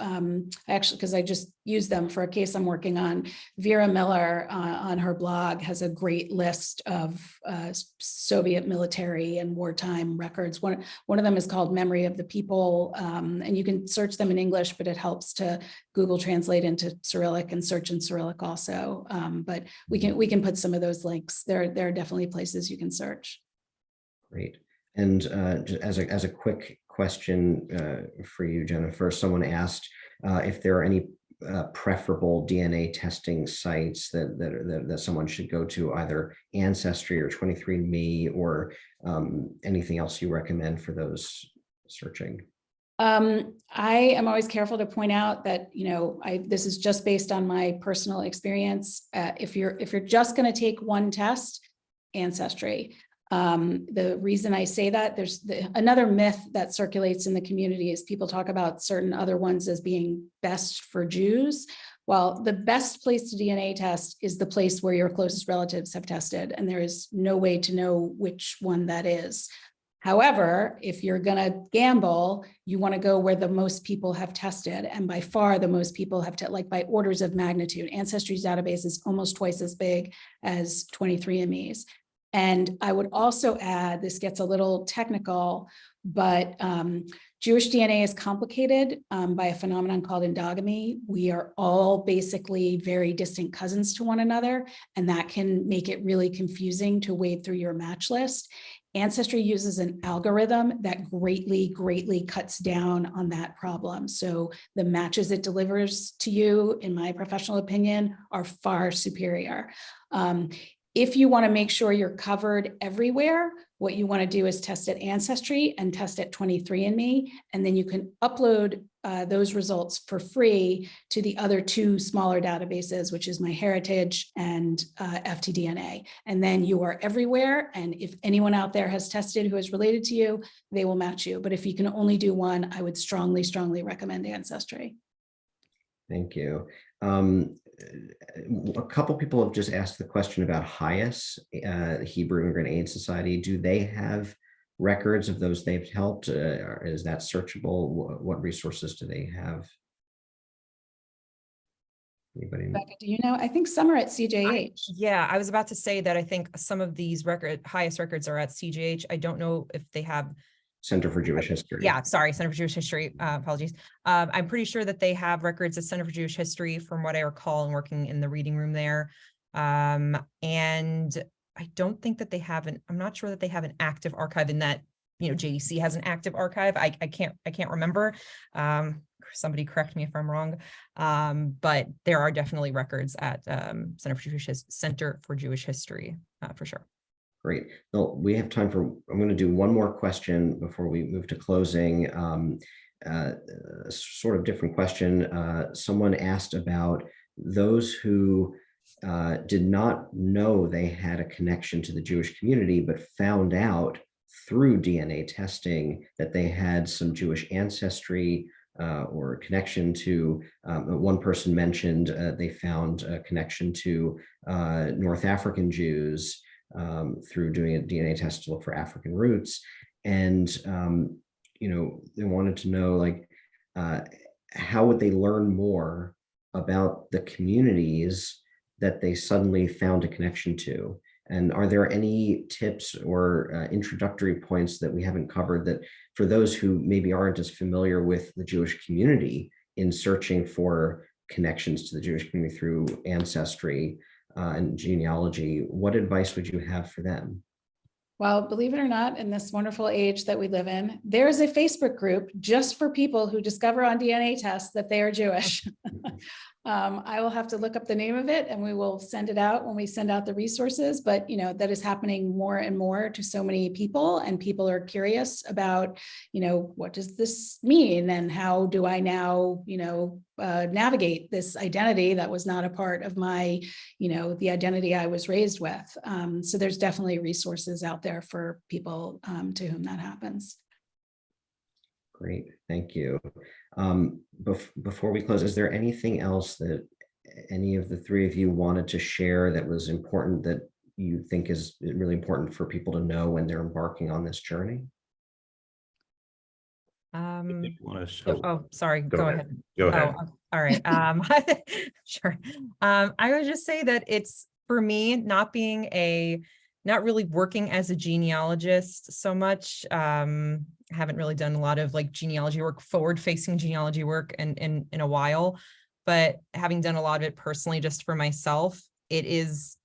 actually, because I just used them for a case I'm working on. Vera Miller on her blog has a great list of Soviet military and wartime records. One of them is called Memory of the People, and you can search them in English, but it helps to Google Translate into Cyrillic and search in Cyrillic also. But we can put some of those links. There are definitely places you can search. Great. And as a quick question for you, Jennifer, someone asked if there are any preferable DNA testing sites that someone should go to, either Ancestry or 23andMe, or anything else you recommend for those searching. I am always careful to point out that, this is just based on my personal experience. If you're just going to take one test, Ancestry. The reason I say that, there's another myth that circulates in the community is people talk about certain other ones as being best for Jews. Well, the best place to DNA test is the place where your closest relatives have tested, and there is no way to know which one that is. However, if you're going to gamble, you want to go where the most people have tested, and by far the most people have like by orders of magnitude. Ancestry's database is almost twice as big as 23andMe's. And I would also add, this gets a little technical, but Jewish DNA is complicated by a phenomenon called endogamy. We are all basically very distant cousins to one another, and that can make it really confusing to wade through your match list. Ancestry uses an algorithm that greatly cuts down on that problem. So the matches it delivers to you, in my professional opinion, are far superior. If you want to make sure you're covered everywhere, what you want to do is test at Ancestry and test at 23andMe, and then you can upload those results for free to the other two smaller databases, which is MyHeritage and FTDNA. And then you are everywhere. And if anyone out there has tested who is related to you, they will match you. But if you can only do one, I would strongly recommend Ancestry. Thank you. A couple people have just asked the question about HIAS, the Hebrew Immigrant Aid Society. Do they have records of those they've helped? Is that searchable? What resources do they have? Anybody? Rebecca, do you know? I think some are at CJH. Yeah, I was about to say that I think some of these highest records are at CJH. I don't know if they have Center for Jewish History. Yeah, sorry, Center for Jewish History. Apologies. I'm pretty sure that they have records at Center for Jewish History, from what I recall, and working in the reading room there. And I don't think that they have I'm not sure that they have an active archive in that, JDC has an active archive. I can't remember. Somebody correct me if I'm wrong. But there are definitely records at Center for Jewish History, for sure. Great. Well, we have time for, I'm going to do one more question before we move to closing. Sort of different question. Someone asked about those who did not know they had a connection to the Jewish community, but found out through DNA testing that they had some Jewish ancestry or connection to, one person mentioned they found a connection to North African Jews through doing a DNA test to look for African roots. And, they wanted to know, like, how would they learn more about the communities that they suddenly found a connection to? And are there any tips or introductory points that we haven't covered that for those who maybe aren't as familiar with the Jewish community in searching for connections to the Jewish community through ancestry and genealogy, what advice would you have for them? Well, believe it or not, in this wonderful age that we live in, there is a Facebook group just for people who discover on DNA tests that they are Jewish. I will have to look up the name of it and we will send it out when we send out the resources. But, that is happening more and more to so many people, and people are curious about, what does this mean? And how do I now, navigate this identity that was not a part of my, the identity I was raised with. So there's definitely resources out there for people to whom that happens. Great, thank you. Before we close, is there anything else that any of the three of you wanted to share that was important, that you think is really important for people to know when they're embarking on this journey? Sorry, go ahead. Go ahead. All right. Sure. I would just say that it's, for me, not really working as a genealogist so much. I haven't really done a lot of genealogy work, forward-facing genealogy work in a while, but having done a lot of it personally just for myself, it is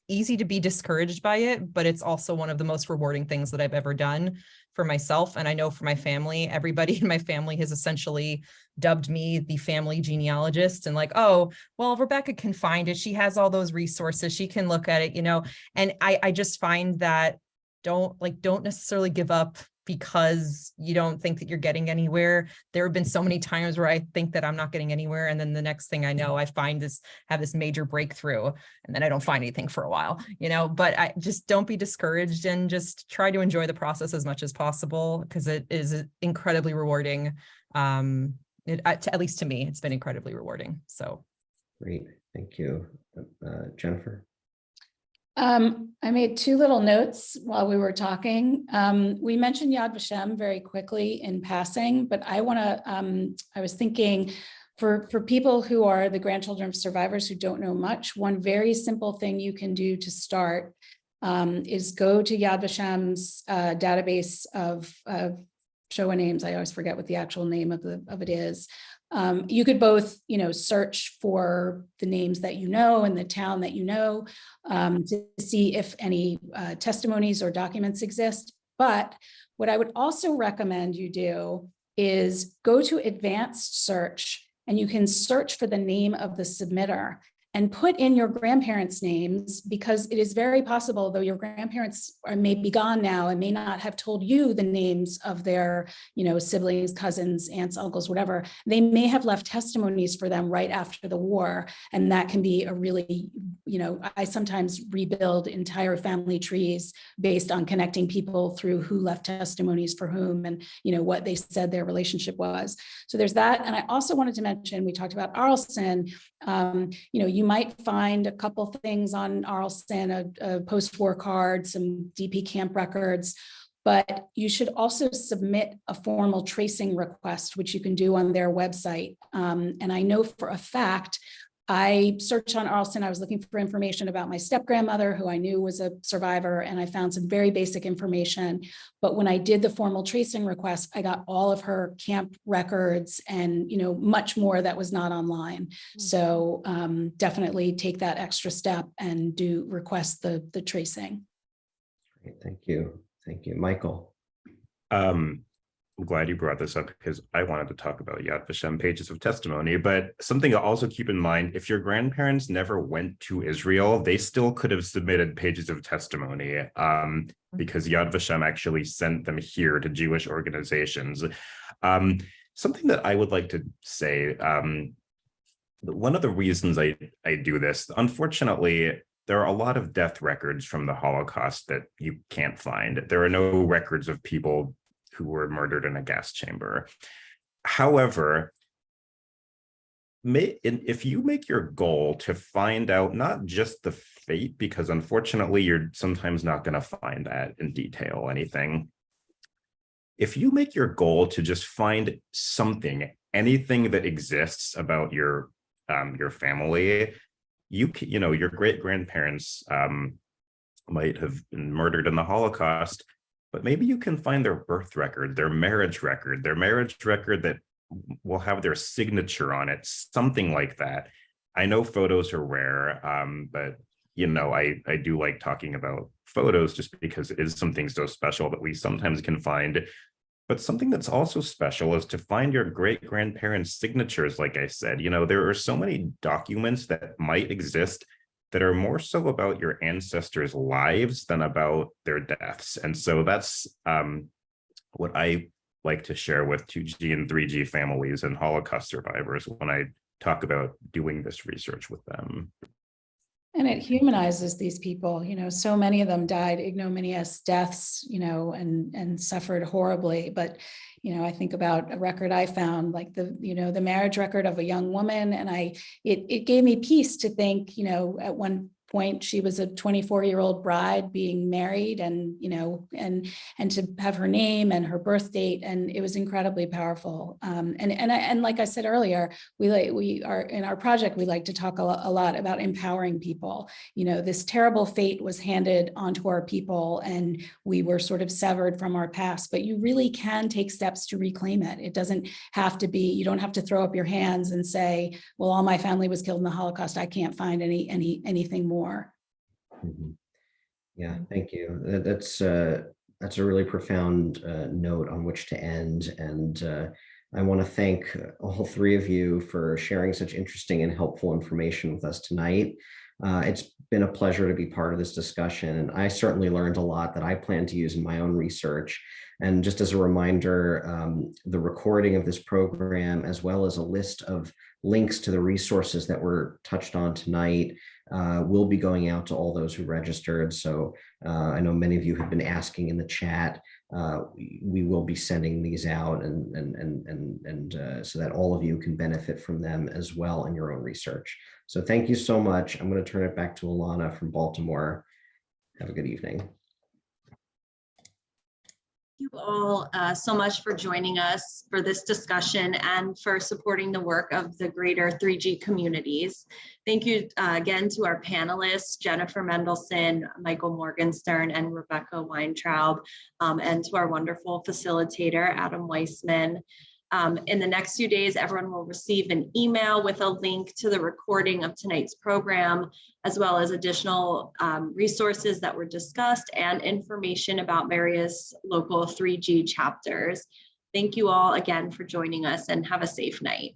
easy to be discouraged by it, but it's also one of the most rewarding things that I've ever done for myself. And I know for my family, everybody in my family has essentially dubbed me the family genealogist, and oh, well, Rebecca can find it. She has all those resources. She can look at it, and I just find that don't necessarily give up because you don't think that you're getting anywhere. There have been so many times where I think that I'm not getting anywhere, and then the next thing I know, I have this major breakthrough, and then I don't find anything for a while, but I just don't be discouraged, and just try to enjoy the process as much as possible, because it is incredibly rewarding. At least to me, it's been incredibly rewarding. So great, thank you. Jennifer? I made two little notes while we were talking. We mentioned Yad Vashem very quickly in passing, but I was thinking for people who are the grandchildren of survivors who don't know much, one very simple thing you can do to start is go to Yad Vashem's database of Showa names. I always forget what the actual name of it is. You could both, search for the names that you know and the town that you know to see if any testimonies or documents exist. But what I would also recommend you do is go to advanced search, and you can search for the name of the submitter and put in your grandparents' names, because it is very possible, though your grandparents may be gone now and may not have told you the names of their, siblings, cousins, aunts, uncles, whatever, they may have left testimonies for them right after the war. And that can be a really, I sometimes rebuild entire family trees based on connecting people through who left testimonies for whom and, what they said their relationship was. So there's that. And I also wanted to mention, we talked about Arlson. You might find a couple things on Arlson, a post-war card, some DP camp records, but you should also submit a formal tracing request, which you can do on their website. And I know for a fact, I searched on Arlson. I was looking for information about my step-grandmother, who I knew was a survivor, and I found some very basic information. But when I did the formal tracing request, I got all of her camp records and, much more that was not online. So definitely take that extra step and do request the tracing. Great, thank you. Thank you. Michael. I'm glad you brought this up, because I wanted to talk about Yad Vashem pages of testimony. But something to also keep in mind, if your grandparents never went to Israel, they still could have submitted pages of testimony, because Yad Vashem actually sent them here to Jewish organizations. Something that I would like to say, one of the reasons I do this, unfortunately, there are a lot of death records from the Holocaust that you can't find. There are no records of people who were murdered in a gas chamber. However, if you make your goal to find out not just the fate, because unfortunately you're sometimes not going to find that in detail, anything. If you make your goal to just find something, anything that exists about your family, your great-grandparents might have been murdered in the Holocaust, but maybe you can find their birth record, their marriage record that will have their signature on it, something like that. I know photos are rare, but I do like talking about photos just because it is something so special that we sometimes can find. But something that's also special is to find your great-grandparents' signatures, like I said. There are so many documents that might exist that are more so about your ancestors' lives than about their deaths. And so that's what I like to share with 2G and 3G families and Holocaust survivors when I talk about doing this research with them. And it humanizes these people. So many of them died ignominious deaths, and suffered horribly. But, I think about a record I found, like the marriage record of a young woman. And it gave me peace to think, at one point she was a 24-year-old bride being married, and and to have her name and her birth date, and it was incredibly powerful. And like I said earlier, we are in our project, we like to talk a lot about empowering people. This terrible fate was handed onto our people, and we were sort of severed from our past. But you really can take steps to reclaim it. It doesn't have to be. You don't have to throw up your hands and say, "Well, all my family was killed in the Holocaust. I can't find anything more." Mm-hmm. Yeah, thank you. That's a really profound note on which to end. And I want to thank all three of you for sharing such interesting and helpful information with us tonight. It's been a pleasure to be part of this discussion, and I certainly learned a lot that I plan to use in my own research. And just as a reminder, the recording of this program, as well as a list of links to the resources that were touched on tonight, will be going out to all those who registered. So I know many of you have been asking in the chat. We will be sending these out, and so that all of you can benefit from them as well in your own research. So thank you so much. I'm going to turn it back to Alana from Baltimore. Have a good evening. Thank you all so much for joining us for this discussion and for supporting the work of the greater 3G communities. Thank you again to our panelists, Jennifer Mendelsohn, Michael Morgenstern, and Rebecca Weintraub, and to our wonderful facilitator, Adam Weissman. In the next few days, everyone will receive an email with a link to the recording of tonight's program, as well as additional resources that were discussed and information about various local 3G chapters. Thank you all again for joining us, and have a safe night.